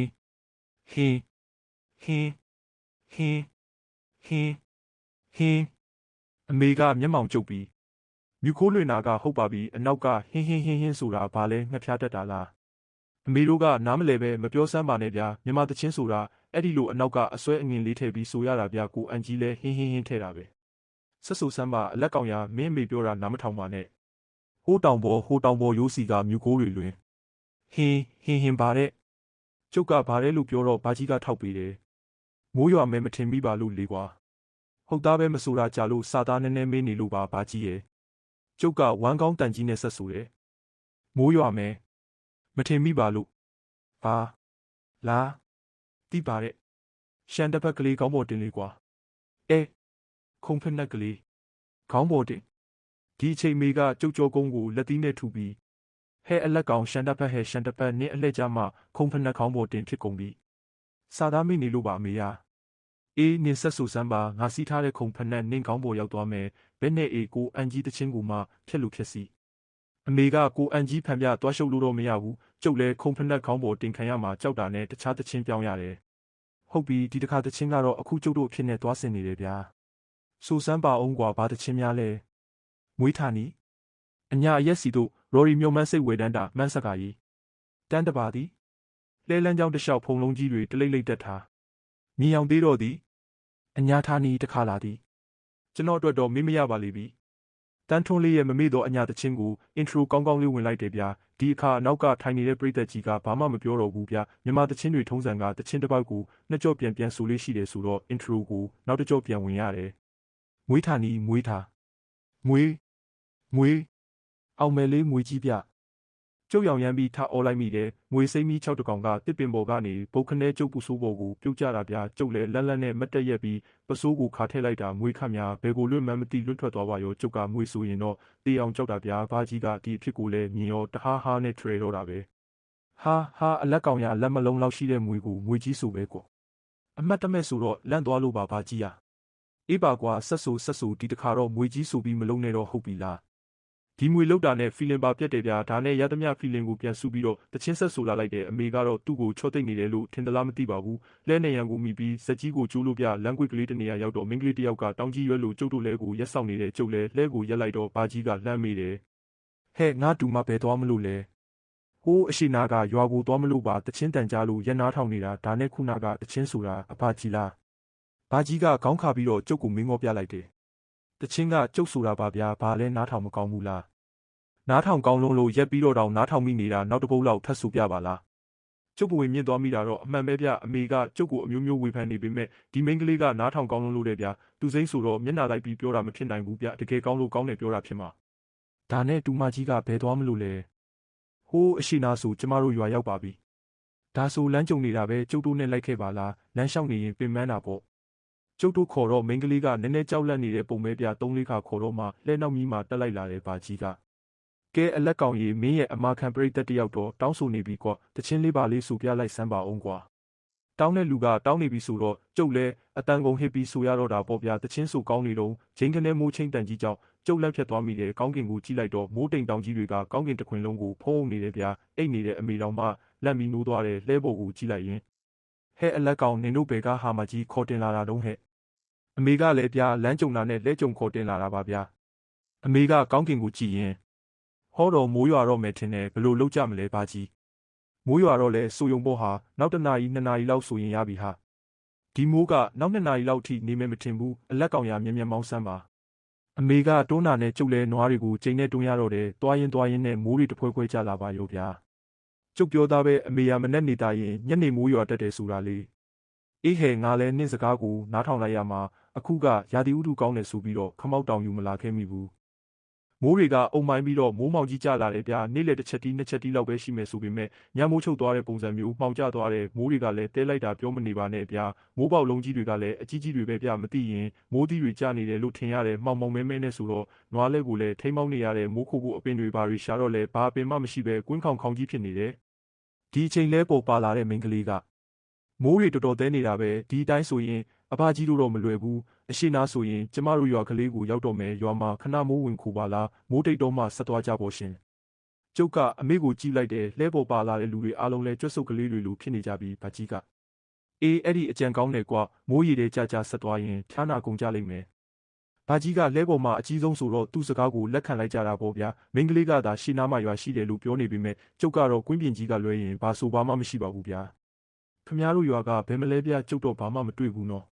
S1: ်းအမေကမျက်မှောင်ကျုပ်ပြီးမြူခိုးလွင်နာကဟုတ်ပါပြီအနောက်ကဟင်းဆိုတာဘာလဲငှက်ဖျားတတ်တာလားအမေတို့ကနားမလဲပဲမပြောစမ်းပါနဲ့ဗျာမြန်မာတချင်းဆိုတာအဲ့ဒီလိုအနောက်ကအစွဲအငင်လေးထည့်ပြီးဆိုရတာဗျာကိုအန်ကြီးလဲဟင်းထည့်တာပဲဆက်ဆိုစမ်းပါအလက်ကောင်ရမင်းအမေပြောတာနားမထောင်ပါနဲ့ဟိုးတောင်ပေါ်ရိုးစီကမြူကိုးတွေလွင်ဟင်းပါတဲ့ကျုပ်ကဘာလဲလို့ပြောတော့ဘာကြီးကထောက်ပေးတယ်မိုးရွာမဲမထင်မိပါလို့လေကွာဟုတ်သားပဲမဆိုတာကြလို့စာသားနည်းနည်းမေးနေလို့ပါဘာကြီးရဲ့ကျုပ်ကဝမ်းကောင်းတန်ကြီးနဲ့ဆက်ဆိုတယ်မိုးရွာမဲမထင်မိပါလို့ဟာလားတိပါတဲ့ရှန်တပတ်ကလေးခေါင်းပေါ်တင်လေးကွာခုံဖက်နှက်ကလေးခေါင်းပေါ်တင်ဒီအချိန်မေကကျုပ်ကြောကုန်းကိုလက်သီးနဲ့ထူပြီးဟဲအလက်ကောင်ရှန်တပတ်နင်းအလှည့်ကြမှာခုံဖက်နှက်ခေါင်းပေါ်တင်ဖြစ်ကုန်ပြီစာသားမိနေလို့ပါမေယာနင်းဆက်ဆူစမ်းပါငါစီးထားတဲ့ခုံဖက်နှက်နင်းခေါင်းပေါ်ရောက်သွားမယ်ဘယ်နဲ့ကိုအန်ကြီးတချင်းကိုမှဖြက်လို့ဖြက်စီအမေကကိုအန်ကြီးဖန်ပြသွားရှုပ်လို့တော့မရဘူးကျုပ်လဲခုံဖက်နှက်ခေါင်းပေါ်တင်ခံရမှာကြောက်တာနဲ့တခြားတချင်းပြောင်းရတယ်ဟုတ်ပြီဒီတစ်ခါတချင်းကတော့အခုကျုပ်တို့အဖြစ်နဲ့သွားဆင်နေတယ်ဗျာစူစမ်းပါအောင်ကွာဘာတချင်းများလဲမွေးထာနီအညာအရက်စီတို့ရော်ရီမြုံမန်းစိတ်ဝေတန်းတာမန်းဆက်ကကြီးတန်းတပါသည်လဲလန်းကြောင်းတစ်လျှောက်ဖုံလုံးကြီးတွေတလိမ့်လိမ့်တက်ထားမြင်အောင်သေးတော့သည်အညာထာနီတခါလာသည်ကျွန်တော်အတွက်တော့မေးမရပါလိမ့်ပြီတန်းထွန်းလေးရဲ့မမေ့တော့အညာတချင်းကိုအင်ထရိုကောင်းကောင်းလေးဝင်လိုက်တယ်ဗျာဒီအခါနောက်ကထိုင်နေတဲ့ပရိသတ်ကြီးကဘာမှမပြောတော့ဘူးဗျာမြန်မာတချင်းတွေထုံးစံကတချင်းတစ်ပေါက်ကိုနှစ်ကြော့ပြန်ဆိုလေးရှိတယ်ဆိုတော့အင်ထရိုကိုနောက်တစ်ကြော့ပြန်ဝင်ရတယ်မွေးထာနီမွေးထာမွေးအောင်မယ်လေးမွေးကြီးပြကျုပ်ရောင်ရမ်းပြီးထားအော်လိုက်မိတယ်ငွေစိမ့်မီ6တကောင်ကတစ်ပင်ပေါ်ကနေပုတ်ခနဲကျုပ်ပူဆိုးပေါ်ကိုပြုတ်ကြတာဗျာကျုပ်လည်းလန်းနဲ့မတ်တက်ရက်ပြီးပစိုးကိုခါထည့်လိုက်တာမွေးခများဘယ်ကိုလွတ်မှန်းမသိလွတ်ထွက်သွားပါရောကျုပ်ကမွေးဆိုရင်တော့တေးအောင်ကြောက်တာဗျာဘာကြီးကဒီအဖြစ်ကိုလည်းမြင်ရောတဟာနဲ့ထရေတော့တာပဲဟာအလက်ကောင်ရလက်မလုံးလောက်ရှိတဲ့မွေကိုမွေကြီးဆိုပဲကွအမှတ်တမဲ့ဆိုတော့လန့်သွားလို့ပါဘာကြီးအေးပါကွာဆက်ဆိုဒီတခါတော့မွေကြီးဆိုပြီးမလုံးနဲ့တော့ဟုတ်ပြီလားဒီမွေလောက်တာနဲ့ feeling ပါပြက်တယ်ဗျာဒါနဲ့ရသမျှ feeling ကိုပြန်စုပြီးတော့တချင်းဆက်ဆိုလာလိုက်တယ်အမေကတော့သူ့ကိုချော့သိမ့်နေတယ်လို့ထင်သလားမသိပါဘူးလဲနေရန်ကိုမိပြီးဇက်ကြီးကိုကျိုးလို့ပြလမ်းကွေကလေးတနေရာရောက်တော့မင်းကလေးတယောက်ကတောင်းကြီးရွက်လို့ကျုပ်တို့လဲကိုရက်ဆောင်နေတဲ့ကျုပ်လဲလှဲကိုရက်လိုက်တော့ဘာကြီးကလှမ်းမိတယ်ဟဲ့ငါတူမဘယ်သွားမလို့လဲဟိုးအရှိနာကရွာကိုသွားမလို့ပါတချင်းတန်ကြလို့ရက်နားထောင်နေတာဒါနဲ့ခုနကတချင်းဆိုတာအဖကြီးလားဘာကြီးကခေါင်းခါပြီးတော့ကျုပ်ကိုမင်းငေါပြလိုက်တယ် တချင်းကကျုပ်ဆိုတာပါဗျာဘာလဲနားထောင်မကောင်းဘူးလားနားထောင်ကောင်းလုံးလို့ရက်ပြီးတော့တောင်နားထောင်မိနေတာနောက်တစ်ပုတ်လောက်ထပ်ဆိုပြပါလားကျုပ်ကဝင်မြင့်သွားမိတာတော့အမှန်ပဲဗျအမေကကျုပ်ကိုအမျိုးမျိုးဝေဖန်နေပေမဲ့ဒီမိန်းကလေးကနားထောင်ကောင်းလုံးလို့တဲ့ဗျသူစိမ့်ဆိုတော့မျက်နှာလိုက်ပြီးပြောတာမဖြစ်နိုင်ဘူးဗျတကယ်ကောင်းလို့ကောင်းတယ်ပြောတာဖြစ်မှာဒါနဲ့တူမကြီးကဘယ်သွားမလို့လဲဟိုးအရှိနာဆိုကျမတို့ရွာရောက်ပါပြီဒါဆိုလမ်းကြုံနေတာပဲကျုပ်တို့နဲ့လိုက်ခဲ့ပါလားလမ်းလျှောက်နေရင်ပင်ပန်းတာပေါ့ကျုပ်တို့ခေါ်တော့မိန်းကလေးကနည်းနည်းကြောက်လန့်နေတဲ့ပုံပဲပြ3-4ခါခေါ်တော့မှလဲနောက်မီးမှာတက်လိုက်လာတယ်ဘာကြီးကကဲအလက်ကောင်ကြီးမင်းရဲ့အမခံပရိသတ်တယောက်တော့တောင်းဆိုနေပြီကွာတချင်းလေးပါလေးဆိုပြလိုက်စမ်းပါအောင်ကွာတောင်းတဲ့လူကတောင်းနေပြီဆိုတော့ကျုပ်လဲအတန်ကုန်ဟစ်ပြီးဆိုရတော့တာပေါ့ဗျာတချင်းဆိုကောင်းနေတော့ဂျင်းကနေမိုးချင်းတန်ကြီးကြောင့်ကျုပ်လက်ဖြတ်သွားမိတယ်ကောင်းကင်ကိုကြည့်လိုက်တော့မိုးတိမ်တောင်ကြီးတွေကကောင်းကင်တစ်ခွင်လုံးကိုဖုံးနေတယ်ဗျာအိတ်နေတဲ့အမေတော်မှလက်မီနိုးသွားတယ်လှဲပေါ်ကိုကြည့်လိုက်ရင်ဟဲ့အလက်ကောင်နင်တို့ဘယ်ကဟာမကြီးခေါ်တင်လာတာတော့ဟဲ့အမေကလည်းဗျာလမ်းကြုံတာနဲ့လဲကြုံခေါ်တင်လာတာပါဗျာအမေကကောင်းကင်ကိုကြည့်ရင်ဟောတော့မိုးရွာတော့မယ်ထင်တယ်ဘလို့လောက်ကြမလဲဘာကြီးမိုးရွာတော့လဲဆိုယုံပေါ်ဟာနောက်1 နာရီ 2 နာရီလောက်ဆိုရင်ရပြီဟာဒီမိုးကနောက်2 နာရီလောက်ထိနေမယ်မထင်ဘူးအလက်ကောင်ရမြ မြမောင်းဆန်းပါအမေကတွန်းတာနဲ့ကျုပ်လဲနွားတွေကိုချိန်နဲ့တွန်းရတော့တယ်တွားရင်နဲ့မိုးတွေတဖွဲဖွဲကျလာပါရောဗျာကျုပ်ပြောသားပဲအမေရမနဲ့နေတာရင်ညနေမိုးရွာတတ်တယ်ဆိုတာလေအေးဟဲငါလဲနှင့်စကားကိုနားထောင်လိုက်ရမှာအခုကရာသီဥတုကောင်းတယ်ဆိုပြီးတော့ခမောက်တောင်ယူမလာခဲ့မိဘူးမိုးတွေကအုံမိုင်းပြီးတော့မိုးမောင်ကြီးကျလာတယ်ဗျာနေ့လေတစ်ချက်တီး2 ချက်တီးလောက်ပဲရှိမယ်ဆိုပေမဲ့ညမိုးချုပ်သွားတဲ့ပုံစံမျိုးမှောင်ကျသွားတဲ့မိုးတွေကလည်းတဲလိုက်တာပြောမနေပါနဲ့ဗျာမိုးပေါက်လုံးကြီးတွေကလည်းအကြီးကြီးတွေပဲဗျာမသိရင်မိုးသီးတွေကျနေတယ်လို့ထင်ရတယ်မှောင်မဲနဲ့ဆိုတော့နွားလဲကိုလည်းထိမ့်မောင်းနေရတဲ့မိုးခိုးအပင်တွေဘာတွေရှာတော့လဲဘာအပင်မှမရှိပဲကွင်းခေါင်ကြီးဖြစ်နေတယ်ဒီအချိန်လဲပေါ်ပါလာတဲ့မိန်းကလေးကမိုးတွေတော်တော်သဲနေတာပဲဒီအတိုင်းဆိုရင်အဘကြီးတို့တော့မလွယ်ဘူးအရှိနာဆိုရင်ကျမတို့ရွာကလေးကိုရောက်တော့မယ်ရွာမှာခဏမိုးဝင်ခိုပါလားမိုးတိတ်တော့မှဆက်သွားကြပေါ့ရှင်ကျုပ်ကအမေကိုကြည့်လိုက်တယ်လှဲပေါ်ပါလာတဲ့လူတွေအားလုံးလဲကြွက်စုပ်ကလေးတွေလိုဖြစ်နေကြပြီဗကြီးကအေးအဲ့ဒီအကြံကောင်းတယ်ကွာမိုးရီတွေကြဆက်သွားရင်ဖျားနာကုန်ကြလိမ့်မယ်ဗကြီးကလှဲပေါ်မှာအကြီးဆုံးဆိုတော့သူ့စကားကိုလက်ခံလိုက်ကြတာပေါ့ဗျာမိန်းကလေးကသာရှီနာမရွာရှိတယ်လို့ပြောနေပေမဲ့ကျုပ်ကတော့ကွင်းပြင်ကြီးကလွဲရင်ဘာဆိုဘာမှမရှိပါဘူးဗျာခမရတို့ရွာကဘယ်မလဲဗျကျုပ်တော့ဘာမှမတွေ့ဘူးနော်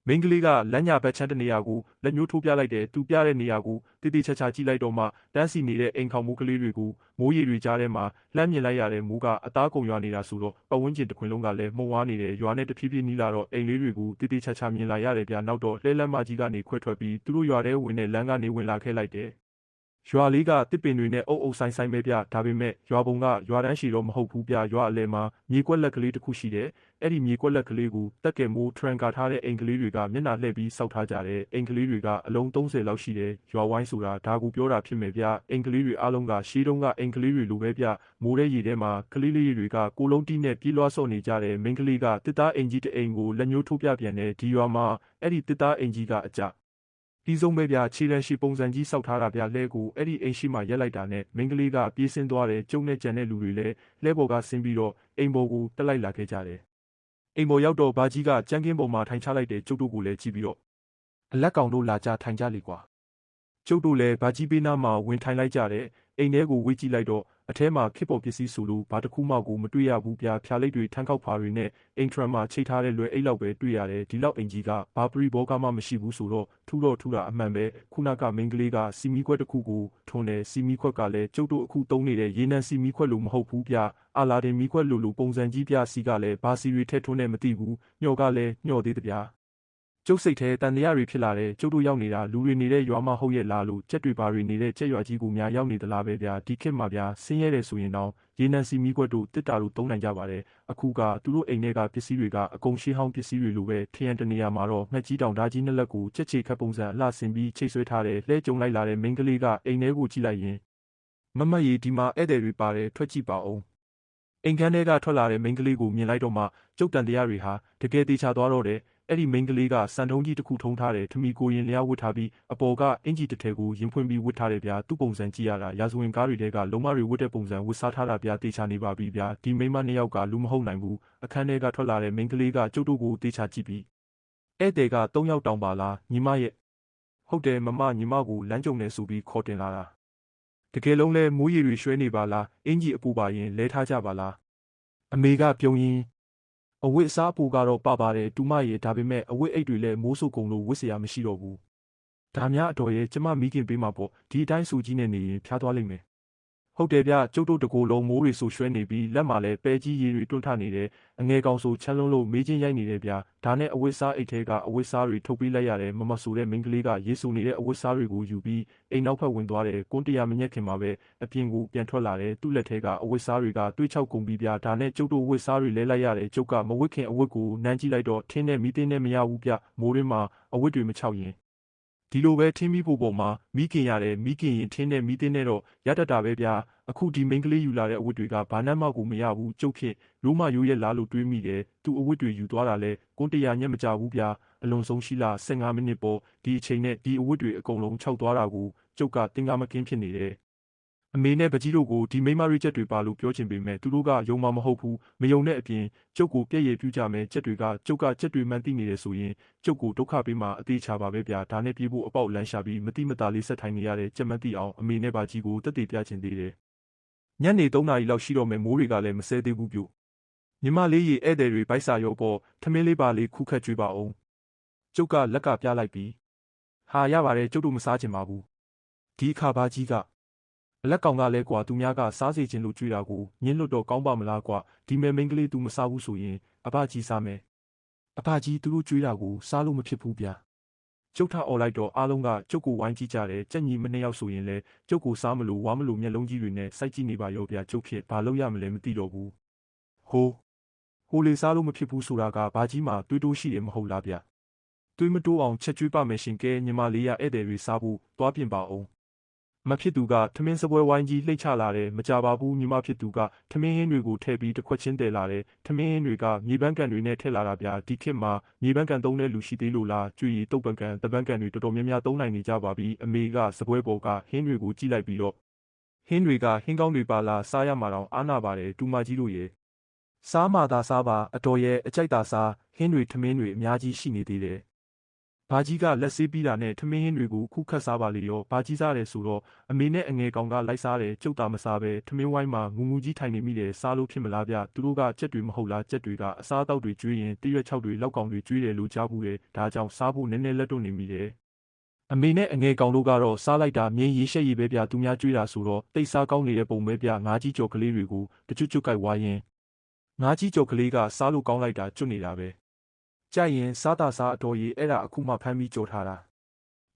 S1: မိန်းကလေးကလမ်းညာဘက်ချမ်းတဲ့နေရာကိုလက်ညှိုးထိုးပြလိုက်တယ်သူပြတဲ့နေရာကိုတိတိချာချာကြည့်လိုက်တော့မှတန်းစီနေတဲ့အိမ်ခေါင်မိုးကလေးတွေကိုမိုးရေတွေကြားထဲမှာလှမ်းမြင်လိုက်ရတဲ့မိုးကအသားကုန်ရွာနေတာဆိုတော့ပတ်ဝန်းကျင်တစ်ခွင်လုံးကလည်းမှုံဝါးနေတယ်ရွာနဲ့တဖြည်းဖြည်းနီးလာတော့အိမ်လေးတွေကိုတိတိချာချာမြင်လာရတယ်ဗျနောက်တော့လှဲလမ်းမကြီးကနေခွဲထွက်ပြီးသူတို့ရွာထဲဝင်တဲ့လမ်းကနေဝင်လာခဲ့လိုက်တယ်ရွာလေးကတစ်ပင်တွေနဲ့အုပ်ဆိုင်ပဲဗျဒါပေမဲ့ရွာပုံကရွာတန်းရှိတော့မဟုတ်ဘူးဗျရွာအလဲမှာမြေကွက်လက်ကလေးတစ်ခုရှိတယ်အဲ့ဒီမြေကွက်လက်ကလေးကိုတက်ကဲမိုးထရန်ကာထားတဲ့အိမ်ကလေးတွေကမျက်နှာလှည့်ပြီးစောက်ထားကြတယ်အိမ်ကလေးတွေကအလုံး30လောက်ရှိတယ်ရွာဝိုင်းဆိုတာဒါကိုပြောတာဖြစ်မယ်ဗျအိမ်ကလေးတွေအားလုံးကရှေးတုန်းကအိမ်ကလေးတွေလိုပဲဗျမိုးတဲ့ရေထဲမှာကလေးလေးတွေကကိုလုံးတီးနဲ့ပြေးလွှားဆော့နေကြတယ်မိန်းကလေးကတစ်သားအိမ်ကြီးတစ်အိမ်ကိုလက်ညှိုးထိုးပြပြန်တယ်ဒီရွာမှာအဲ့ဒီတစ်သားအိမ်ကြီးကအကြပြီးဆုံးပဲဗျခြေလမ်းရှိပုံစံကြီးစောက်ထားတာဗျလဲကိုအဲ့ဒီအိမ်ရှိမှရက်လိုက်တာနဲ့မိန်းကလေးကပြေးဆင်းသွားတယ်ကျုံနဲ့ကြံတဲ့လူတွေလည်းလဲပေါ်ကဆင်းပြီးတော့အိမ်ပေါ်ကိုတက်လိုက်လာခဲ့ကြတယ်အိမ်ပေါ်ရောက်တော့ဘာကြီးကကြမ်းကင်းပေါ်မှာထိုင်ချလိုက်တဲ့ကျုပ်တို့ကိုလည်းကြည့်ပြီးတော့အလက်ကောင်တို့လာကြထိုင်ကြလေကွာကျုပ်တို့လည်းဘာကြီးပေးနာမှာဝင်ထိုင်လိုက်ကြတယ်အိမ်ထဲကိုဝေးကြည့်လိုက်တော့အထဲမှာခစ်ပေါ်ပစ္စည်းဆိုလို့ဘာတစ်ခုမှကိုမတွေ့ရဘူးဗျာဖြာလိပ်တွေထန်းခောက်ဖာတွေနဲ့အိမ်ထရမ်မှာချိတ်ထားတဲ့လွယ်အိတ်လောက်ပဲတွေ့ရတယ်ဒီလောက်အိမ်ကြီးကဘာပရိဘောကမှမရှိဘူးဆိုတော့ထူတာအမှန်ပဲခုနကမိန်းကလေးကစီမီခွက်တစ်ခုကိုထွန်းတယ်စီမီခွက်ကလည်းကျုပ်တို့အခုသုံးနေတဲ့ရေနံစီမီခွက်လို့မဟုတ်ဘူးဗျာအာလာတင်မီခွက်လို့ပုံစံကြီးပြစီကလည်းဘာစီတွေထည့်ထွန်းနေမသိဘူးညော့ကလည်းညော့သေးတဗျာကျုပ်စိတ်ထဲတန်တရားတွေဖြစ်လာတယ်ကျုပ်တို့ရောက်နေတာလူတွေနေတဲ့ရွာမဟုတ်ရဲ့လားလို့ကြက်တွေပါတွေနေတဲ့ကြက်ရွာကြီးကိုများရောက်နေသလားပဲဗျာဒီခေတ်မှာဗျာဆင်းရဲတယ်ဆိုရင်တော့ရေနံစီမီခွက်တို့တစ်တာတို့သုံးနိုင်ကြပါတယ်အခုကသူတို့အိမ်ထဲကပစ္စည်းတွေကအကုန်ရှေးဟောင်းပစ္စည်းတွေလိုပဲထရန်တနေရာမှာတော့ငှက်ကြီးတောင်ဓာကြီးနှစ်လက်ကိုကြက်ချေခတ်ပုံစံအလှဆင်ပြီးချိတ်ဆွဲထားတယ်လှဲကြုံလိုက်လာတဲ့မိန်းကလေးကအိမ်ထဲကိုကြည့်လိုက်ရင်မမကြီးဒီမှာဧည့်သည်တွေပါတယ်ထွက်ကြည့်ပါဦးအိမ်ခန်းထဲကထွက်လာတဲ့မိန်းကလေးကိုမြင်လိုက်တော့မှကျုပ်တန်တရားတွေဟာတကယ်သေးချာသွားတော့တယ်အဲ့ဒီမိန်းကလေးကစံထုံးကြီးတစ်ခုထုံးထားတယ်ထမီကိုရင်လျားဝတ်ထားပြီးအပေါ်ကအင်ဂျီတစ်ထည်ကိုရင်ဖွင့်ပြီးဝတ်ထားတယ်ဗျာသူ့ပုံစံကြည့်ရတာရာဇဝင်ကားတွေတဲကလုံးမတွေဝတ်တဲ့ပုံစံဝတ်စားထားတာဗျာတေချာနေပါပြီဗျာဒီမိန်းမနှစ်ယောက်ကလူမဟုတ်နိုင်ဘူးအခန်းထဲကထွက်လာတဲ့မိန်းကလေးကကျုပ်တို့ကိုတေချာကြည့်ပြီးဧည့်သည်က3 ယောက်တောင်ပါလားညီမရဲ့ဟုတ်တယ်မမညီမကိုလမ်းကြုံနေဆိုပြီးခေါ်တင်လာတာတကယ်လုံးလဲမိုးရီတွေရွှဲနေပါလားအင်ဂျီအပူပါရင်လဲထားကြပါလားအမေကပြုံးရင်အဝတ်အစားအပူကတော့ပပါတယ်တူမရေဒါပေမဲ့အဝတ်အိတ်တွေလည်းမိုးဆုပ်ကုန်လို့ဝတ်စရာမရှိတော့ဘူးဒ ဒါများအတော်ရဲ့ကျမမိခင်ပေးမှာပေါ့ဒီအတိုင်းဆူကြီးနဲ့နေရင်ဖျားသွားလိမ့်မယ်ဟုတ်တယ်ဗျကျုပ်တို့တကိုယ်လုံးမိုးတွေဆူရွှဲနေပြီးလက်မှာလည်းပဲကြီးရည်တွေတွန်းထနေတယ်အငယ်ကောင်ဆိုချမ်းလုံးလို့မေးချင်းရိုက်နေတယ်ဗျဒါနဲ့အဝတ်စားအိတ်ထဲကအဝတ်စားတွေထုတ်ပြီးလိုက်ရတယ်မဆိုတဲ့မိန်းကလေးကရေဆူနေတဲ့အဝတ်စားတွေကိုယူပြီးအိမ်နောက်ဖက်ဝင်သွားတယ်ကွန်းတရာမညက်ခင်မှာပဲအပြင်ကိုပြန်ထွက်လာတယ်သူ့လက်ထဲကအဝတ်စားတွေကတွေးချောက်ကုန်ပြီးဗျဒါနဲ့ကျုပ်တို့ဝတ်စားတွေလဲလိုက်ရတယ်ကျုပ်ကမဝတ်ခင်အဝတ်ကိုနမ်းကြည့်လိုက်တော့ထင်းနဲ့မီးတင်းနဲ့မရဘူးဗျမိုးရင်းမှာအဝတ်တွေမချောက်ရင်ဒီလိုပဲထင်းမိဖို့ပေါ်မှာမိခင်ရတယ်မိခင်ရင်ထင်းနဲ့မိတင်းနဲ့တော့ရတတ်တာပဲဗျာအခုဒီမိန်းကလေးယူလာတဲ့အဝတ်တွေကဘာနှမ်းမှကိုမရဘူးကျုပ်ဖြစ်ရိုးမရိုးရဲ့လားလို့တွေးမိတယ်သူအဝတ်တွေယူသွားတာလဲကွန်းတရာညက်မကြဘူးဗျာအလွန်ဆုံးရှိလား15မိနစ်ပေါ့ဒီအချိန်နဲ့ဒီအဝတ်တွေအကုန်လုံးခြောက်သွားတာကိုကျုပ်ကတင်ကားမကင်းဖြစ်နေတယ်အမေနဲ့ပကြီးတို့ကိုဒီမိမရိချက်တွေပါလို့ပြောချင်ပေမဲ့သူတို့ကယုံမှာမဟုတ်ဘူးမယုံတဲ့အပြင်ကျုပ်ကိုပြည့်ရည်ပြူကြမယ်ချက်တွေကကျုပ်ကချက်တွေမှန်သိနေတယ်ဆိုရင်ကျုပ်ကိုဒုက္ခပေးမှအသေးချပါပဲဗျာဒါနဲ့ပြေးဖို့အပေါက်လန်းရှာပြီးမတိမတာလေးဆက်ထိုင်နေရတဲ့ချက်မှန်သိအောင်အမေနဲ့ပကြီးကိုတက်တည်ပြချင်သေးတယ်ညနေ3 နာရီလောက်ရှိတော့မယ်မိုးတွေကလည်းမဆဲသေးဘူးပြို့ညီမလေးရေဧည့်သည်တွေဗိုက်စာရောပေါ်ထမင်းလေးပါလေးခုခတ်ကြွေးပါအောင်ကျုပ်ကလက်ကပြလိုက်ပြီးဟာရပါတယ်ကျုပ်တို့မစားချင်ပါဘူးဒီအခါဘာကြီးကအလက်ကောင်ကလည်းကွာသူများကစားစေခြင်းလို့ကြွေးတာကိုညင်းလွတ်တော့ကောင်းပါမလားကွာဒီမဲမိန်းကလေးသူမစားဘူးဆိုရင်အဘကြီးစားမယ်အဘကြီးသူတို့ကြွေးတာကိုစားလို့မဖြစ်ဘူးဗျာကျုပ်ထអော်လိုက်တော့အားလုံးကကျုပ်ကိုဝိုင်းကြည့်ကြတယ်ကြက်ညီမနှစ်ယောက်ဆိုရင်လည်းကျုပ်ကိုစားမလို့ဝါမလို့မျက်လုံးကြီးတွေနဲ့စိုက်ကြည့်နေပါရောဗျာကျုပ်ဖြစ်ဘာလုပ်ရမလဲမသိတော့ဘူးဟိုလေစားလို့မဖြစ်ဘူးဆိုတာကဘာကြီးမှတွေးတိုးရှိတယ်မဟုတ်လားဗျာတွေးမတိုးအောင်ချက်ကျွေးပါမယ်ရှင်ကဲညီမလေးရဧည့်သည်တွေစားဖို့သွားပြင်ပါအောင်မဖြစ်သူကထမင်းစပွဲဝိုင်းကြီးလှိတ်ချလာတယ်မကြပါဘူးညီမဖြစ်သူကထမင်းဟင်းတွေကိုထည့်ပြီးတစ်ခွက်ချင်းတည်လာတယ်ထမင်းဟင်းတွေကမြေပန်းကန်တွေနဲ့ထည့်လာတာဗျာဒီခေတ်မှာမြေပန်းကန်သုံးတဲ့လူရှိသေးလို့လားကြွေရီတုတ်ပန်ကန်တပန်းကန်တွေတော်တော်များများသုံးနိုင်နေကြပါပြီအမေကစပွဲပေါ်ကဟင်းတွေကိုကြည့်လိုက်ပြီးတော့ဟင်းတွေကဟင်းကောင်းတွေပါလားစားရမှာတော့အားနာပါတယ်တူမကြီးတို့ရဲ့စားမှသာစားပါအတော်ရဲ့အကြိုက်သာစားဟင်းတွေထမင်းတွေအများကြီးရှိနေသေးတယ်ဘာကြီးကလက်ဆေးပြီးတာနဲ့ထမင်းဟင်းတွေကိုခုခတ်စားပါလေရောဘာကြီးစားတယ်ဆိုတော့အမေနဲ့အငယ်ကောင်ကလိုက်စားတယ်ကျုပ်တာမစားပဲထမင်းဝိုင်းမှာငူငူကြီးထိုင်နေမိတယ်စားလို့ဖြစ်မလားဗျသူတို့ကကြက်တွေမဟုတ်လားကြက်တွေကအစားအသောက်တွေကျွေးရင်တရွက်6တွေလောက်ကောင်တွေကျွေးတယ်လို့ကြားဘူးတယ်ဒါကြောင့်စားဖို့နည်းနည်းလက်တွန့်နေမိတယ်အမေနဲ့အငယ်ကောင်တို့ကတော့စားလိုက်တာမြင်းရေးရှက်ရည်ပဲဗျသူများကျွေးတာဆိုတော့တိတ်စားကောင်းနေတဲ့ပုံပဲဗျငါးကြီးကြော်ကလေးတွေကိုတကျွတ်ကျွတ်ကြိုက်ဝါရင်ငါးကြီးကြော်ကလေးကစားလို့ကောင်းလိုက်တာကျွတ်နေတာပဲကြိုက်ရင်စားတာစားအတော်ကြီးအဲ့ဒါအခုမှဖမ်းပြီးကြော်ထားတ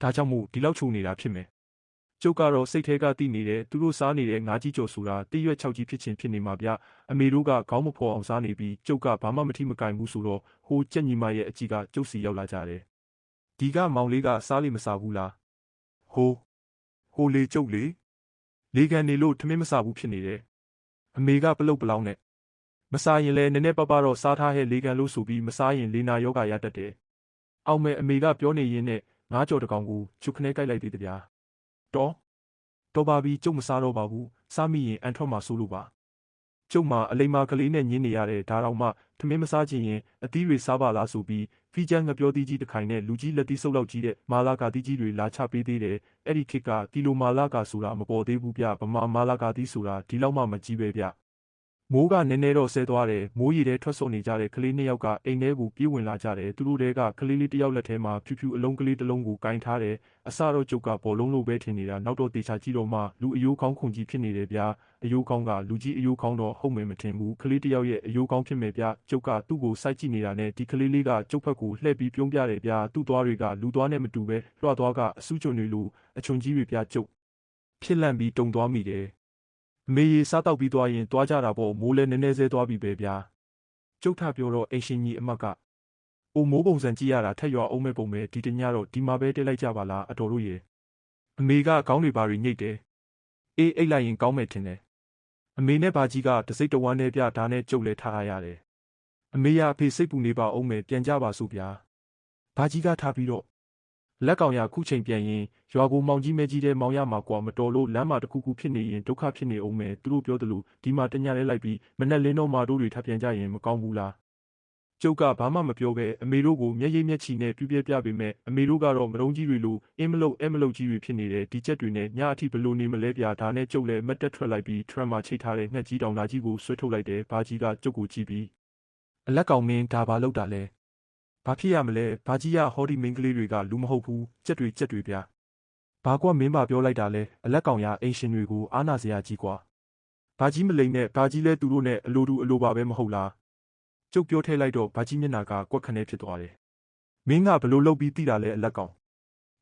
S1: ာဒါကြောင့်မို့ဒီလောက်ချုံနေတာဖြစ်မယ်ကျုပ်ကတော့စိတ်ထဲကသိနေတယ်သူတို့စားနေတဲ့ငါးကြီးကြော်ဆိုတာတရွက်6ကြီးဖြစ်ချင်းဖြစ်နေမှာဗျအမေတို့ကခေါင်းမဖော်အောင်စားနေပြီးကျုပ်ကဘာမှမထိမကင်ဘူးဆိုတော့ဟိုကြက်ညီမရဲ့အကြီးကကျုပ်စီရောက်လာကြတယ်ဒီကမောင်လေးကစားလိမစားဘူးလားဟိုလေကျုပ်လေကန်နေလို့ထမင်းမစားဘူးဖြစ်နေတယ်အမေကပလုတ်ပလောင်းနဲ့မစားရင်လည်းနည်းနည်းပါးပါးတော့စားထားဟဲ့လေကန်လို့ဆိုပြီးမစားရင်လေနာယောဂရတတ်တယ်။အောင်မဲ့အမေကပြောနေရင်းနဲ့ငါးကြော်တကောင်ကိုချုပ်ခနဲကြိုက်လိုက်သေးတယ်ဗျာ။တော်ပါပြီကျုပ်မစားတော့ပါဘူး။စားမိရင်အန်ထွက်မှာစိုးလို့ပါ။ကျုပ်မှာအလိမ္မာကလေးနဲ့ညင်းနေရတဲ့ဒါတော့မှထမင်းမစားချင်ရင်အသီးတွေစားပါလားဆိုပြီးဖီးချမ်းငပြောသီးကြီးတစ်ခိုင်နဲ့လူကြီးလက်သီးစုပ်လောက်ကြီးတဲ့မာလာကာသီးကြီးတွေလာချပေးသေးတယ်။အဲ့ဒီခေတ်ကကီလိုမာလာကာဆိုတာမပေါ်သေးဘူးဗျ။ဗမာမာလာကာသီးဆိုတာဒီလောက်မှမကြီးပဲဗျ။မိုးကနည်းနည်းတော့ဆဲသွားတယ်မိုးရီထဲထွက်ဆော့နေကြတဲ့ကလေး2ယောက်ကအိမ်ထဲကိုပြေးဝင်လာကြတယ်သူတို့တွေကကလေးလေး1ယောက်လက်ထဲမှာဖြူဖြူအလုံးကလေးတစ်လုံးကိုကင်ထားတယ်အစတော့ကျုပ်ကဘောလုံးလိုပဲထင်နေတာနောက်တော့တေချာကြည့်တော့မှလူအယိုးကောင်းခုန်ကြီးဖြစ်နေတယ်ဗျာအယိုးကောင်းကလူကြီးအယိုးကောင်းတော့ဟုတ်မယ်မထင်ဘူးကလေး1ယောက်ရဲ့အယိုးကောင်းဖြစ်မယ်ဗျာကျုပ်ကသူ့ကိုစိုက်ကြည့်နေတာနဲ့ဒီကလေးလေးကကျုပ်ဖက်ကိုလှည့်ပြီးပြုံးပြတယ်ဗျာသူ့သွားတွေကလူသွားနဲ့မတူပဲလွှတ်သွားကအစူးချွန်တွေလိုအချွန်ကြီးတွေဗျာကျုပ်ဖြစ်လန့်ပြီးတုံသွားမိတယ်အမေကြီးစားတော့ပြီးသွားရင်သွားကြတာပေါ့မိုးလဲနည်းနည်းဆဲသွားပြီပဲဗျာကျုပ်ထပြောတော့အိမ်ရှင်ကြီးအမတ်ကအိုမိုးပုံစံကြည့်ရတာထက်ရွာအောင်မဲ့ပုံပဲဒီတညတော့ဒီမှာပဲတက်လိုက်ကြပါလားအတော်တို့ရေအမေကခေါင်းတွေပါရီညိတ်တယ်အေးအိတ်လိုက်ရင်ကောင်းမယ်ထင်တယ်အမေနဲ့ဘာကြီးကတစိမ့်တဝမ်းနဲ့ပြဒါနဲ့ကျုပ်လဲထားရတယ်အမေရအဖေစိတ်ပူနေပါအောင်မယ်ပြန်ကြပါစို့ဗျာဘာကြီးကထားပြီးတော့လက်ကောင်ရခုချိန်ပြန်ရင်ရွာကိုမောင်ကြီးမဲကြီးတဲ့မောင်ရမှာကွာမတော်လို့လမ်းမှာတခုခုဖြစ်နေရင်ဒုက္ခဖြစ်နေအောင်မယ်သူတို့ပြောသလိုဒီမှာတညလဲလိုက်ပြီးမနဲ့လင်းတော့မာတို့တွေထပ်ပြန်ကြရင်မကောင်းဘူးလားကျုပ်ကဘာမှမပြောပဲအမေတို့ကိုမျက်ရည်မျက်ချီနဲ့ပြပြပေမဲ့အမေတို့ကတော့မရုံးကြီးတွေလိုအင်းမလို့အဲမလို့ကြီးတွေဖြစ်နေတယ်ဒီချက်တွေနဲ့ညအထိဘလို့နေမလဲဗျာဒါနဲ့ကျုပ်လည်းမတ်တက်ထွက်လိုက်ပြီးထရမ်မှာချိတ်ထားတဲ့ငှက်ကြီးတောင်လာကြီးကိုဆွဲထုတ်လိုက်တယ်ဘာကြီးကကျုပ်ကိုကြည့်ပြီးအလက်ကောင်မင်းဒါဘာလုပ်တာလဲ ဘာဖြစ်ရမလဲဘာကြီးရဟောဒီမင်းကလေးတွေကလူမဟုတ်ဘူးကြက်တွေဗျာဘာကွာမင်းပါပြောလိုက်တာလဲအလက်ကောင်ရအိမ်ရှင်တွေကိုအားနာစရာကြီးကွာဘာကြီးမလိမ့်နဲ့ဘာကြီးလဲသူတို့နဲ့အလိုတူအလိုပါပဲမဟုတ်လားကျုပ်ပြောထဲလိုက်တော့ဘာကြီးမျက်နှာကကွက်ခနဲဖြစ်သွားတယ်မင်းကဘလို့လုပ်ပြီးသိတာလဲအလက်ကောင်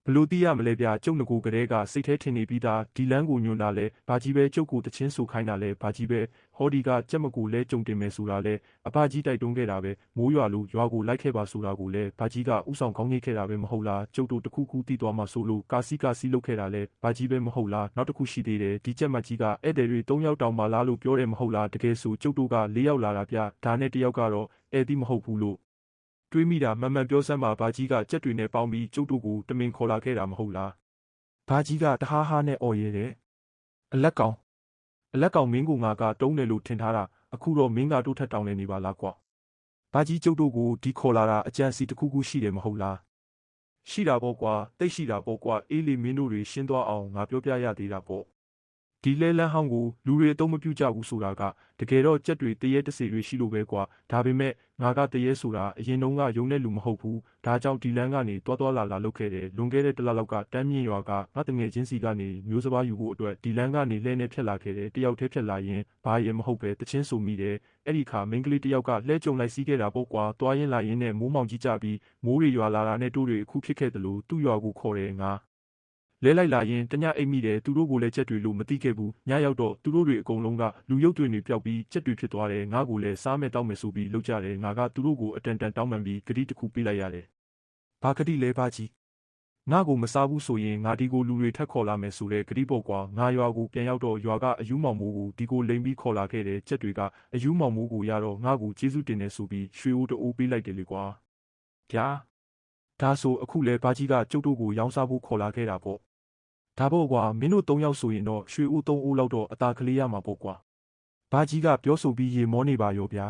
S1: ဘလို့သိရမလဲဗျာကျုပ်ငကိုကလေးကစိတ်ထဲထင်နေပြီးသားဒီလန်းကိုညွန်တာလဲဘာကြီးပဲကျုပ်ကိုတချင်းဆူခိုင်းတာလဲဘာကြီးပဲဟောဒီကကြက်မကူလဲကြုံတင်မယ်ဆိုတာလဲအဘကြီးတိုက်တွန်းခဲ့တာပဲမိုးရွာလို့ရွာကိုလိုက်ခဲ့ပါဆိုတာကိုလဲဘာကြီးကဥဆောင်ခေါင်းငိတ်ခဲ့တာပဲမဟုတ်လားကျုပ်တို့တခုခုတီးသွားမှဆိုလို့ကာစီလုပ်ခဲ့တာလဲဘာကြီးပဲမဟုတ်လားနောက်တစ်ခုရှိသေးတယ်ဒီကြက်မကြီးကဧည့်သည်တွေ3ယောက်တောင်မှလားလို့ပြောတယ်မဟုတ်လားတကယ်ဆိုကျုပ်တို့က4ယောက်လာတာဗျဒါနဲ့1ယောက်ကတော့ဧည့်သည်မဟုတ်ဘူးလို့တွေးမိတာမှန်ပြောစမ်းပါဘာကြီးကကြက်တွေနဲ့ပေါင်းပြီးကျုပ်တို့ကိုတမင်ခေါ်လာခဲ့တာမဟုတ်လားဘာကြီးကတဟားဟားနဲ့အော်ရဲတယ်အလက်ကောင်မင်းကိုငါကတုံးတယ်လို့ထင်ထားတာအခုတော့မင်းကတိုးထက်တောင်းနေနေပါလားကွာဘာကြီးကျုပ်တို့ကိုဒီခေါ်လာတာအကြံစီတစ်ခုခုရှိတယ်မဟုတ်လားရှိတာပေါ့ကွာတိတ်ရှိတာပေါ့ကွာအေးလေမင်းတို့တွေရှင်းသွားအောင်ငါပြောပြရသေးတာပေါ့ဒီလဲလန်းဟောင်းကိုလူတွေအသုံးမပြုကြဘူးဆိုတာကတကယ်တော့ကြက်တွေတရေတစေတွေရှိလို့ပဲကွာဒါပေမဲ့ငါကတရေဆိုတာအရင်တုန်းကယုံတဲ့လူမဟုတ်ဘူးဒါကြောင့်ဒီလန်းကနေတွားလာလုပ်ခဲ့တယ်လွန်ခဲ့တဲ့တစ်လလောက်ကတန်းမြင့်ရွာကငါတငယ်ချင်းစီကနေမျိုးစပါးယူဖို့အတွက်ဒီလန်းကနေလှဲနေဖြတ်လာခဲ့တယ်တယောက်တည်းဖြတ်လာရင်ဘာရင်မဟုတ်ပဲတချင်းဆိုမိတယ်အဲ့ဒီခါမင်းကလေးတယောက်ကလှဲကြုံလိုက်စီးခဲ့တာပေါ့ကွာတွားရင်လာရင်နဲ့မိုးမောင်ကြီးကြပြီးမိုးတွေရွာလာတာနဲ့တို့တွေအခုဖြစ်ခဲ့တယ်လို့သူ့ရွာကိုခေါ်တယ်ငါလဲလိုက်လာရင်တညအိတ်မိတယ်သူတို့ကိုလည်းချက်တွေလို့မသိခဲ့ဘူးညရောက်တော့သူတို့တွေအကုန်လုံးကလူရုပ်တွေနေပျောက်ပြီးချက်တွေဖြစ်သွားတယ်ငါကိုလည်းစားမဲ့တောင်းမယ်ဆိုပြီးလောက်ကြတယ်ငါကသူတို့ကိုအတန်တောင်းပန်ပြီးဂတိတစ်ခုပေးလိုက်ရတယ်ဘာဂတိလဲဘာကြီးငါကိုမစားဘူးဆိုရင်ငါဒီကိုလူတွေထက်ခေါ်လာမယ်ဆိုတဲ့ဂတိပေါ့ကွာငါရွာကိုပြန်ရောက်တော့ရွာကအယူမောင်မိုးကိုဒီကိုလိမ်ပြီးခေါ်လာခဲ့တယ်ချက်တွေကအယူမောင်မိုးကိုရတော့ငါကိုကျေးဇူးတင်နေဆိုပြီးရွှေအိုးတိုးပေးလိုက်တယ်လေကွာဗျာဒါဆိုအခုလဲဘာကြီးကကျုပ်တို့ကိုရောင်းစားဖို့ခေါ်လာခဲ့တာပေါ့ဒါပေါ့ကွာမင်းတို့3ယောက်ဆိုရင်တော့ရွှေဦး3ဦးလောက်တော့အသာကလေးရမှာပေါ့ကွာဘာကြီးကပြောဆိုပြီးရေမောနေပါရောဗျာ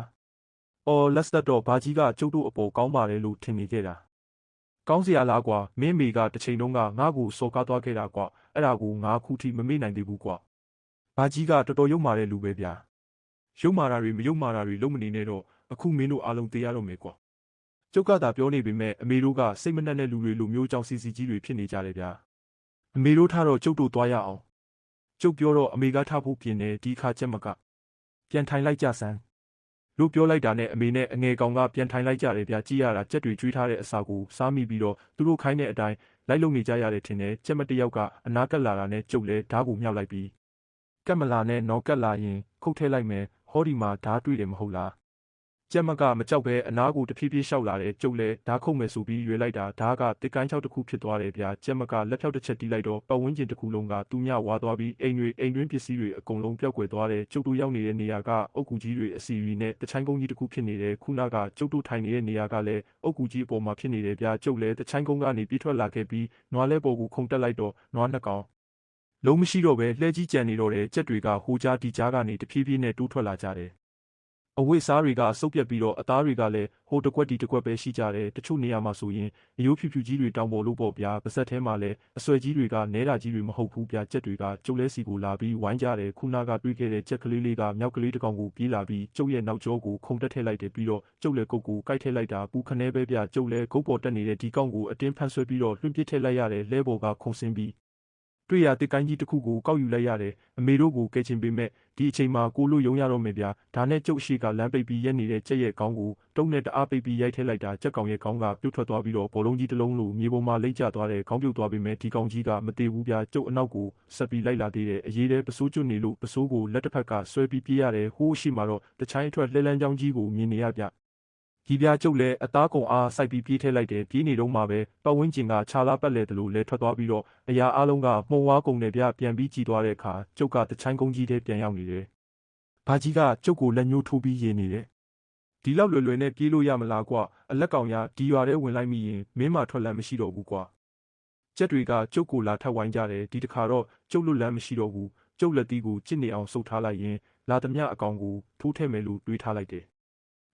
S1: အော်လက်စတက်တော့ဘာကြီးကကျုပ်တို့အပေါ်ကောင်းပါတယ်လို့ထင်နေခဲ့တာကောင်းစရာလားကွာမင်းမေကတစ်ချိန်လုံးကငါ့ကိုစော်ကားသွားခဲ့တာကွာအဲ့ဒါကိုငါခုထိမမေ့နိုင်သေးဘူးကွာဘာကြီးကတော်တော်ယုံမာတဲ့လူပဲဗျာယုံမာတာတွေမယုံမာတာတွေလုံးမနေနဲ့တော့အခုမင်းတို့အားလုံးသိရတော့မယ်ကွာကျုပ်ကသာပြောနေပေမဲ့အမေတို့ကစိတ်မနှက်တဲ့လူတွေလိုမျိုးကြောင်စီစီကြီးတွေဖြစ်နေကြတယ်ဗျာအမေတို့ထားတော့ကျုပ်တို့သွားရအောင်ကျုပ်ပြောတော့အမေကထားဖို့ပြင်တယ်ဒီခါချက်မကပြန်ထိုင်လိုက်ကြစမ်းလို့ပြောလိုက်တာနဲ့အမေနဲ့အငယ်ကောင်ကပြန်ထိုင်လိုက်ကြတယ်ဗျာကြည့်ရတာကြက်တွေကျွေးထားတဲ့အစာကိုစားမိပြီးတော့သူတို့ခိုင်းတဲ့အတိုင်းလိုက်လုံနေကြရတယ်ထင်တယ်ကြက်မတယောက်ကအနာကက်လာတာနဲ့ကျုပ်လဲဓားကိုမြောက်လိုက်ပြီးကက်မလာနဲ့နော်ကက်လာရင်ခုတ်ထဲလိုက်မယ်ဟောဒီမှာဓားတွေ့တယ်မဟုတ်လားကျက်မကမကြောက်ပဲအနာကိုတဖြည်းဖြည်းလျှောက်လာတယ်ကျုပ်လဲဓားခုတ်မယ်ဆိုပြီးရွေလိုက်တာဓားကတစ်ကိုင်းချောက်တစ်ခုဖြစ်သွားတယ်ဗျာကျက်မကလက်ဖြောက်တစ်ချက်တီးလိုက်တော့ပတ်ဝန်းကျင်တစ်ခုလုံးကသူ့မြဝါသွားပြီးအိမ်တွင်းပစ္စည်းတွေအကုန်လုံးပျောက်ကွယ်သွားတယ်ကျုပ်တို့ရောက်နေတဲ့နေရာကအုတ်ကူကြီးတွေအစီအရီနဲ့တချိုင်းကုန်းကြီးတစ်ခုဖြစ်နေတယ်ခုနကကျုပ်တို့ထိုင်နေတဲ့နေရာကလည်းအုတ်ကူကြီးအပေါ်မှာဖြစ်နေတယ်ဗျာကျုပ်လဲတချိုင်းကုန်းကနေပြေးထွက်လာခဲ့ပြီးနွားလဲပေါ်ကိုခုန်တက်လိုက်တော့နွားနှစ်ကောင်လုံးမရှိတော့ပဲလှဲကြီးကြံနေတော့တယ်ကြက်တွေကဟိုကြားဒီကြားကနေတဖြည်းဖြည်းနဲ့တိုးထွက်လာကြတယ်အဝိစားတွေကစုပ်ပြက်ပြီးတော့အသားတွေကလည်းဟိုတကွက်ဒီတကွက်ပဲရှိကြတယ်တချို့နေရာမှာဆိုရင်အယိုးဖြူဖြူကြီးတွေတောင်ပေါ်လို့ပေါ့ဗျာပါဇက်ထဲမှာလည်းအဆွဲကြီးတွေကနဲတာကြီးတွေမဟုတ်ဘူးဗျာကြက်တွေကကျုပ်လဲစီကိုလာပြီးဝိုင်းကြတယ်ခုနကတွေးခဲ့တဲ့ကြက်ကလေးလေးကမြောက်ကလေးတစ်ကောင်ကိုပြေးလာပြီးကျုပ်ရဲ့နောက်ကျောကိုခုန်တက်ထည့်လိုက်တယ်ပြီးတော့ကျုပ်လဲကုတ်ကိုကိုက်ထည့်လိုက်တာပူခနဲပဲဗျာကျုပ်လဲဂုတ်ပေါ်တက်နေတဲ့ဒီကောင်ကိုအတင်းဖမ်းဆွဲပြီးတော့လွှင့်ပစ်ထည့်လိုက်ရတယ်လဲပေါ်ကခုန်ဆင်းပြီးတွေ့ရတစ်ကိုင်းကြီးတစ်ခုကိုကောက်ယူလိုက်ရတယ်အမေတို့ကိုကဲချင်ပေမဲ့ဒီအချိန်မှာကိုလို့ယုံရတော့မယ်ဗျာဒါနဲ့ကျုပ်ရှိကလမ်းပိတ်ပြီးရက်နေတဲ့ကြက်ရဲ့ခေါင်းကိုတုံးနဲ့တအားပိတ်ပြီးရိုက်ထည့်လိုက်တာကြက်ကောင်ရဲ့ခေါင်းကပြုတ်ထွက်သွားပြီးတော့ဘောလုံးကြီးတစ်လုံးလိုမြေပေါ်မှာလိမ့်ကျသွားတဲ့ခေါင်းပြုတ်သွားပေမဲ့ဒီကောင်ကြီးကမသေးဘူးဗျာကျုပ်အနောက်ကိုဆက်ပြီးလိုက်လာသေးတယ်အရေးတဲ့ပစိုးကျွတ်နေလို့ပစိုးကိုလက်တစ်ဖက်ကဆွဲပြီးပြေးရတယ်ဟိုးရှိမှတော့တချိုင်းအထွက်လှဲလန်းချောင်းကြီးကိုမြင်နေရဗျဒီပြကျုပ်လဲအသားကုံအားစိုက်ပြီးပြေးထည့်လိုက်တယ်ပြေးနေတော့မှပဲပတ်ဝန်းကျင်ကခြာလာပတ်လဲတယ်လို့လဲထွက်သွားပြီးတော့အရာအလုံးကမှုံဝါးကုန်တယ်ဗျပြန်ပြီးကြည်သွားတဲ့အခါကျုပ်ကတချိုင်းကုန်းကြီးထဲပြန်ရောက်နေတယ်ဘာကြီးကကျုပ်ကိုလက်ညှိုးထိုးပြီးရေနေတယ်ဒီလောက်လွယ်နဲ့ပြေးလို့ရမလားကွာအလက်ကောင်ရဒီရွာထဲဝင်လိုက်မိရင်မင်းမထွက်လမ်းမရှိတော့ဘူးကွာကြက်တွေကကျုပ်ကိုလာထပ်ဝိုင်းကြတယ်ဒီတခါတော့ကျုပ်လွတ်လမ်းမရှိတော့ဘူးကျုပ်လက်သီးကိုကျစ်နေအောင်ဆုပ်ထားလိုက်ရင်လာသမျှအကောင်ကိုထိုးထဲမယ်လို့တွေးထားလိုက်တယ်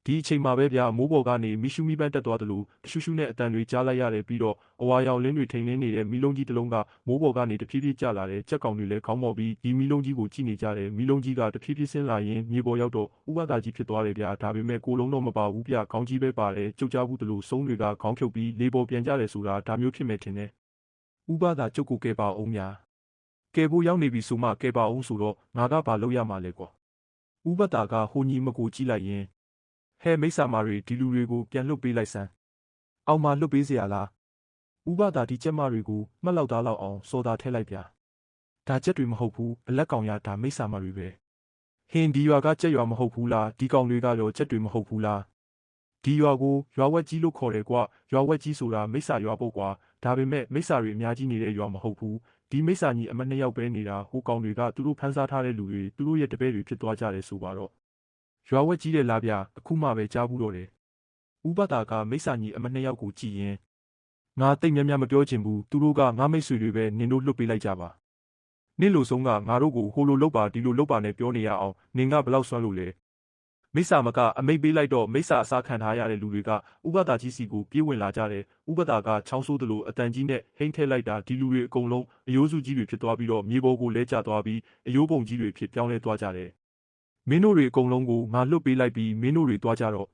S1: ဒီအချိန်မှာပဲဗျာမိုးပေါ်ကနေမီရှူမီပန်းတက်သွားတယ်လို့ရှူရှူနဲ့အတန်တွေကြားလိုက်ရတယ်ပြီးတော့အဝါရောင်လင်းတွေထိန်လင်းနေတဲ့မီလုံးကြီးတစ်လုံးကမိုးပေါ်ကနေတဖြည်းဖြည်းကျလာတဲ့ကြက်ကောင်တွေလည်းခေါင်းမော်ပြီးဒီမီလုံးကြီးကိုကြည့်နေကြတယ်မီလုံးကြီးကတဖြည်းဖြည်းဆင်းလာရင်မြေပေါ်ရောက်တော့ဥပဒါကြီးဖြစ်သွားတယ်ဗျာဒါပေမဲ့ကိုလုံးတော့မပါဘူးဗျာခေါင်းကြီးပဲပါတယ်ကြုတ်ကြဘူးတယ်လို့စုံးတွေကခေါင်းဖြုတ်ပြီးလေပေါ်ပြန်ကြတယ်ဆိုတာဒါမျိုးဖြစ်မယ်ထင်တယ်ဥပဒါကျုပ်ကိုကဲပါအောင်များကဲဖို့ရောက်နေပြီဆိုမှကဲပါအောင်ဆိုတော့ငါကဘာလုပ်ရမှာလဲကွာဥပဒါကဟိုညီမကိုကြည့်လိုက်ရင်ဟဲမိစ္ဆာမာတွေဒီလူတွေကိုပြန်လွတ်ပေးလိုက်စမ်းအောင်မလွတ်ပေးเสียလားဥပဒါဒီကျက်မတွေကိုမှတ်လောက်သားလောက်အောင်စော်သားထဲလိုက်ဗျာဒါကျက်တွေမဟုတ်ဘူးအလက်ကောင်ရဒါမိစ္ဆာမာတွေပဲဟင်ဒီရွာကကျက်ရွာမဟုတ်ဘူးလားဒီကောင်တွေကတော့ကျက်တွေမဟုတ်ဘူးလားဒီရွာကိုရွာဝက်ကြီးလို့ခေါ်တယ်ကွာရွာဝက်ကြီးဆိုတာမိစ္ဆာရွာပုတ်ကွာဒါပေမဲ့မိစ္ဆာတွေအများကြီးနေတဲ့ရွာမဟုတ်ဘူးဒီမိစ္ဆာကြီးအမနှစ်ယောက်ပဲနေတာဟိုကောင်တွေကသူတို့ဖမ်းစားထားတဲ့လူတွေသူတို့ရဲ့တပည့်တွေဖြစ်သွားကြတယ်ဆိုပါတော့ရွာဝက်ကြီးတယ်လားဗျာအခုမှပဲကြားဘူးတော့တယ်ဥပဒါကမိစ္ဆာကြီးအမနှစ်ယောက်ကိုကြည့်ရင်ငါတိတ်များများမပြောချင်ဘူးသူတို့ကငါမိတ်ဆွေတွေပဲနင်တို့လွတ်ပေးလိုက်ကြပါနင့်လိုဆုံးကငါတို့ကိုဟိုလိုလုပ်ပါဒီလိုလုပ်ပါနဲ့ပြောနေရအောင်နင်ကဘလောက်ဆွမ်းလို့လဲမိစ္ဆာမကအမိတ်ပေးလိုက်တော့မိစ္ဆာအစားခံထားရတဲ့လူတွေကဥပဒါကြီးစီကိုပြေးဝင်လာကြတယ်ဥပဒါကချောင်းဆိုးသလိုအတန်ကြီးနဲ့ဟိမ့်ထဲလိုက်တာဒီလူတွေအကုန်လုံးအယိုးစုကြီးတွေဖြစ်သွားပြီးတော့မြေပေါ်ကိုလဲကျသွားပြီးအယိုးပုံကြီးတွေဖြစ်ပြောင်းလဲသွားကြတယ်မင်းတို့တွေအကုန်လုံးကိုငါလွတ်ပေးလိုက်ပြီးမင်းတို့တွေသွားကြတော့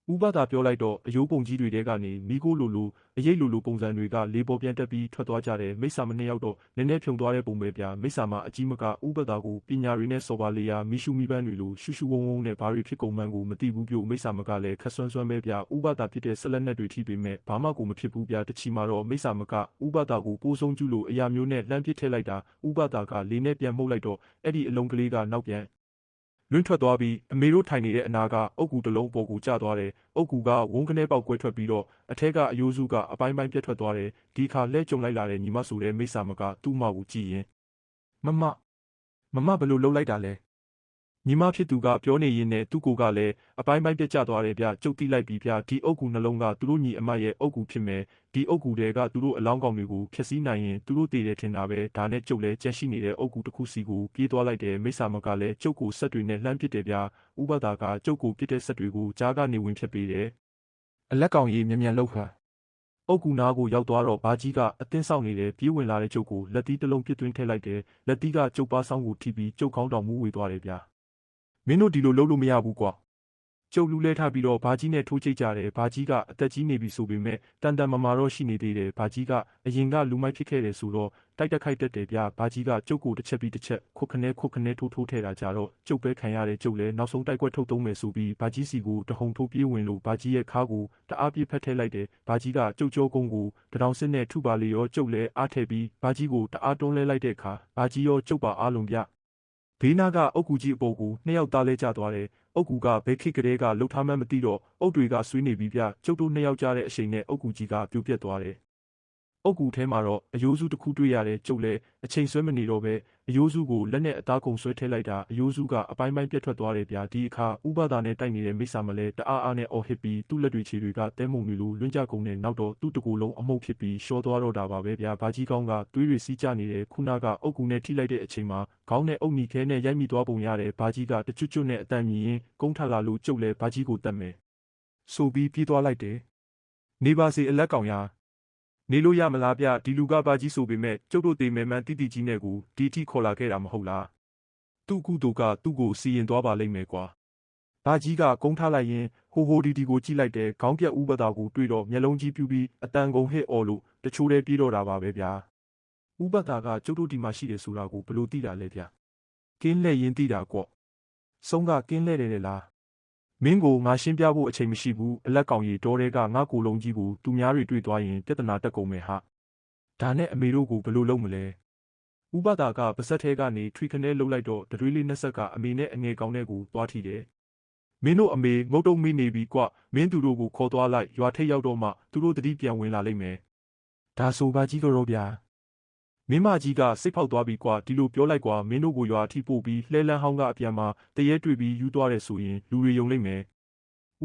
S1: ဥပဒါပြောလိုက်တော့အယိုးပုံကြီးတွေတဲကနေမိကိုလိုလိုအရေးလိုလိုပုံစံတွေကလေပေါ်ပြန်တက်ပြီးထွက်သွားကြတယ်မိစ္ဆာမနှစ်ယောက်တော့နည်းနည်းဖြုံသွားတဲ့ပုံပဲဗျာမိစ္ဆာမအကြီးမကဥပဒါကိုပညာတွေနဲ့စော်ပါလေယာမီရှူမီပန်းတွေလိုရှူရှူဝုံဝုံနဲ့ဘာတွေဖြစ်ကုန်မှန်းကိုမသိဘူးပြို့မိစ္ဆာမကလည်းခက်ဆွမ်းဆွမ်းပဲဗျာဥပဒါဖြစ်တဲ့ဆက်လက်နဲ့တွေထိပေမဲ့ဘာမှကိုမဖြစ်ဘူးဗျာတချီမှာတော့မိစ္ဆာမကဥပဒါကိုပိုးဆုံးကျူးလို့အရာမျိုးနဲ့လှမ်းပစ်ထည့်လိုက်တာဥပဒါကလေနဲ့ပြန်မှုတ်လိုက်တော့အဲ့ဒီအလုံးကလေးကနောက်ပြန်လွင့်ထွက်သွားပြီးအမေတို့ထိုင်နေတဲ့အနာကအုတ်ကူတစ်လုံးပေါ်ကိုကျသွားတယ်။အုတ်ကူကဝုန်းကနေပေါက်ကွဲထွက်ပြီးတော့အထက်ကအယိုးစုကအပိုင်းပိုင်းပြတ်ထွက်သွားတယ်။ဒီခါလဲကြုံလိုက်လာတဲ့ညီမဆိုတဲ့မိစ္ဆာမကသူ့မကိုကြည့်ရင်မမဘယ်လိုလုပ်လိုက်တာလဲ။ညီမဖြစ်သူကပြောနေရင်းနဲ့သူ့ကိုကလည်းအပိုင်းပိုင်းပြတ်ကျသွားတယ်ဗျကျုပ်တိလိုက်ပြီးဗျဒီအုတ်ကူနှလုံးကသူတို့ညီအမရဲ့အုတ်ကူဖြစ်မယ်ဒီအုတ်ကူတွေကသူတို့အလောင်းကောင်တွေကိုဖျက်ဆီးနိုင်ရင်သူတို့တည်တယ်ထင်တာပဲဒါနဲ့ကျုပ်လည်းကြန့်ရှိနေတဲ့အုတ်ကူတစ်ခုစီကိုပြေးသွားလိုက်တယ်မိစ္ဆာမကလည်းကျုပ်ကိုဆက်တွေနဲ့လှမ်းပစ်တယ်ဗျဥပဒါကကျုပ်ကိုပစ်တဲ့ဆက်တွေကိုကြားကနေဝင်ဖြတ်ပေးတယ်အလက်ကောင်ကြီးမြန်လှုပ်ခါအုတ်ကူနာကိုရောက်သွားတော့ဘာကြီးကအတင်းဆောက်နေတယ်ပြေးဝင်လာတဲ့ကျုပ်ကိုလက်သီးတစ်လုံးပြစ်သွင်းထည့်လိုက်တယ်လက်သီးကကျုပ်ပါဆောင်ကိုထိပြီးကျုပ်ခေါင်းတောင်မူးဝေသွားတယ်ဗျမင်းတို့ဒီလိုလုပ်လို့မရဘူးကွာကျုပ်လူလဲထားပြီးတော့ဘာကြီးနဲ့ထိုးချိတ်ကြတယ်ဘာကြီးကအသက်ကြီးနေပြီဆိုပေမဲ့တန်တန်မာမာတော့ရှိနေသေးတယ်ဘာကြီးကအရင်ကလူမိုက်ဖြစ်ခဲ့တယ်ဆိုတော့တိုက်တက်ခိုက်တက်တယ်ဗျဘာကြီးကကျုပ်ကိုတစ်ချက်ပြီးတစ်ချက်ခုတ်ခနဲထိုးထဲတာကြတော့ကျုပ်ပဲခံရတယ်ကျုပ်လည်းနောက်ဆုံးတိုက်ကွက်ထုတ်သုံးမယ်ဆိုပြီးဘာကြီးစီကိုတဟုန်ထိုးပြေးဝင်လို့ဘာကြီးရဲ့ခါကိုတအားပြေးဖက်ထဲလိုက်တယ်ဘာကြီးကကျုပ်ကြောကုန်းကိုတထောင်စစ်နဲ့ထုပါလေရောကျုပ်လည်းအားထည့်ပြီးဘာကြီးကိုတအားတွန်းလဲလိုက်တဲ့အခါဘာကြီးရောကျုပ်ပါအားလုံးဗျဘေးနာကအုတ်ကူကြီးအပေါ်ကိုနှစ်ယောက်သားလဲကျသွားတယ်။အုတ်ကူကဘဲခိတ်ကလေးကလှုပ်ထားမှန်းမသိတော့အုတ်တွေကဆွေးနေပြီးဗျကျုပ်တို့နှစ်ယောက်ကြားတဲ့အချိန်နဲ့အုတ်ကူကြီးကပြိုပြက်သွားတယ်။အုတ်ကူထဲမှာတော့အယိုးစုတစ်ခုတွေ့ရတယ်ကျုပ်လည်းအချိန်ဆွဲမနေတော့ပဲအယိုးစုကိုလက်နဲ့အသားကုံဆွဲထည့်လိုက်တာအယိုးစုကအပိုင်းပိုင်းပြတ်ထွက်သွားတယ်ဗျဒီအခါဥပဒါနဲ့တိုက်နေတဲ့မိစ္ဆာမလဲတအားအားနဲ့အော်ဟစ်ပြီးသူ့လက်တွေခြေတွေကတဲမုံတွေလိုလွင့်ကြကုန်တဲ့နောက်တော့သူ့တကူလုံးအမှုန့်ဖြစ်ပြီးရှော့သွားတော့တာပါပဲဗျဘာကြီးကောင်းကသွေးတွေစီးကျနေတဲ့ခုနကအုတ်ကူနဲ့ထိလိုက်တဲ့အချိန်မှာခေါင်းနဲ့အုတ်နီခဲနဲ့ရိုက်မိသွားပုံရတယ်ဘာကြီးကတချွတ်ချွတ်နဲ့အတန်မြည်ရင်ကုန်းထလာလို့ကျုပ်လဲဘာကြီးကိုတတ်မယ်ဆိုပြီးပြေးသွားလိုက်တယ်နေပါစေအလက်ကောင်ရနေလို့ရမလားဗျဒီလူကဘာကြီးဆိုပေမဲ့ကျုပ်တို့တေမယ်မှန်တိတိကြီးနဲ့ကိုဒီအထိခေါ်လာခဲ့တာမဟုတ်လားသူ့ကုသိုလ်ကသူ့ကိုစီရင်သွားပါလိမ့်မယ်ကွာဘာကြီးကကုန်းထားလိုက်ရင်ဟိုဒီကိုကြည့်လိုက်တယ်ခေါင်းပြက်ဥပဒါကိုတွေ့တော့မျက်လုံးကြီးပြူပြီးအတန်ကုန်ဟစ်အော်လို့တချို့တည်းပြေးတော့တာပါပဲဗျာဥပဒါကကျုပ်တို့ဒီမှာရှိတယ်ဆိုတာကိုဘယ်လိုသိတာလဲဗျကင်းလဲရင်သိတာကွဆုံးကကင်းလဲတယ်လားမင်းကိုငါရှင်းပြဖို့အချိန်မရှိဘူးအလက်ကောင်ရီတောထဲကငါကိုလုံးကြီးကိုသူများတွေတွေ့သွားရင်ပြဿနာတက်ကုန်မယ်ဟာဒါနဲ့အမေတို့ကိုဘယ်လိုလုပ်မလဲဥပဒါကပါဇက်ထဲကနေထွေခနဲလှုပ်လိုက်တော့တရွေးလေးနှစ်ဆက်ကအမေနဲ့အငယ်ကောင်းတဲ့ကိုသွားထိတယ်မင်းတို့အမေငုတ်တုံမိနေပြီကွမင်းသူတို့ကိုခေါ်သွားလိုက်ရွာထိပ်ရောက်တော့မှသူတို့တတိပြန်ဝင်လာလိမ့်မယ်ဒါဆိုပါကြီးကတော့ဗျာမင်းမကြီးကစိတ်ဖောက်သွားပြီကွာဒီလိုပြောလိုက်ကွာမင်းတို့ကိုရွာထိပို့ပြီးလှဲလန်းဟောင်းကအပြန်မှာတရေတွေ့ပြီးယူသွားတယ်ဆိုရင်လူတွေယုံလိမ့်မယ်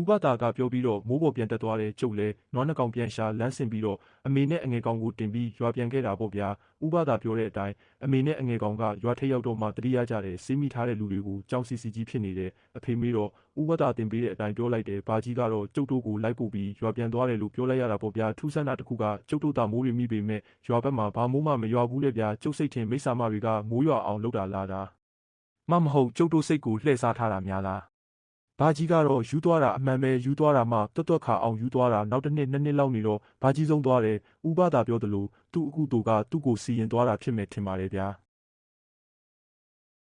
S1: ဦးဘသာကပြောပြီးတော့မိုးပေါ်ပြန်တက်သွားတဲ့ကျုပ်လည်းနွားနှစ်ကောင်ပြန်ရှာလမ်းဆင်ပြီးတော့အမေနဲ့အငယ်ကောင်ကိုတင်ပြီးရွာပြန်ခဲ့တာပေါ့ဗျာဦးဘသာပြောတဲ့အတိုင်းအမေနဲ့အငယ်ကောင်ကရွာထိပ်ရောက်တော့မှတတိယကြတယ်စေးမိထားတဲ့လူတွေကိုကြောင်စီစီကြီးဖြစ်နေတယ်အဖေမေးတော့ဦးဘသာတင်ပေးတဲ့အတိုင်းပြောလိုက်တယ်ဘာကြီးကတော့ကျုပ်တို့ကိုလိုက်ပို့ပြီးရွာပြန်သွားတယ်လို့ပြောလိုက်ရတာပေါ့ဗျာထူးဆန်းတာတစ်ခုကကျုပ်တို့သာမိုးတွေမိပေမဲ့ရွာဘက်မှာဘာမိုးမှမရွာဘူးလေဗျာကျုပ်စိတ်ထင်မိစ္ဆာမတွေကမိုးရွာအောင်လုပ်တာလားဒါမှမဟုတ်ကျုပ်တို့စိတ်ကိုလှည့်စားထားတာများလားဘာကြီးကတော့ယူသွားတာအမှန်ပဲယူသွားတာမှတွတ်တွတ်ခါအောင်ယူသွားတာနောက်တစ်နှစ်နှစ်နှစ်လောက်နေတော့ဘာကြီးဆုံးသွားတယ်ဥပဒါပြောသလိုသူ့အခုတူကသူ့ကိုစီရင်သွားတာဖြစ်မယ်ထင်ပါတယ်ဗျာ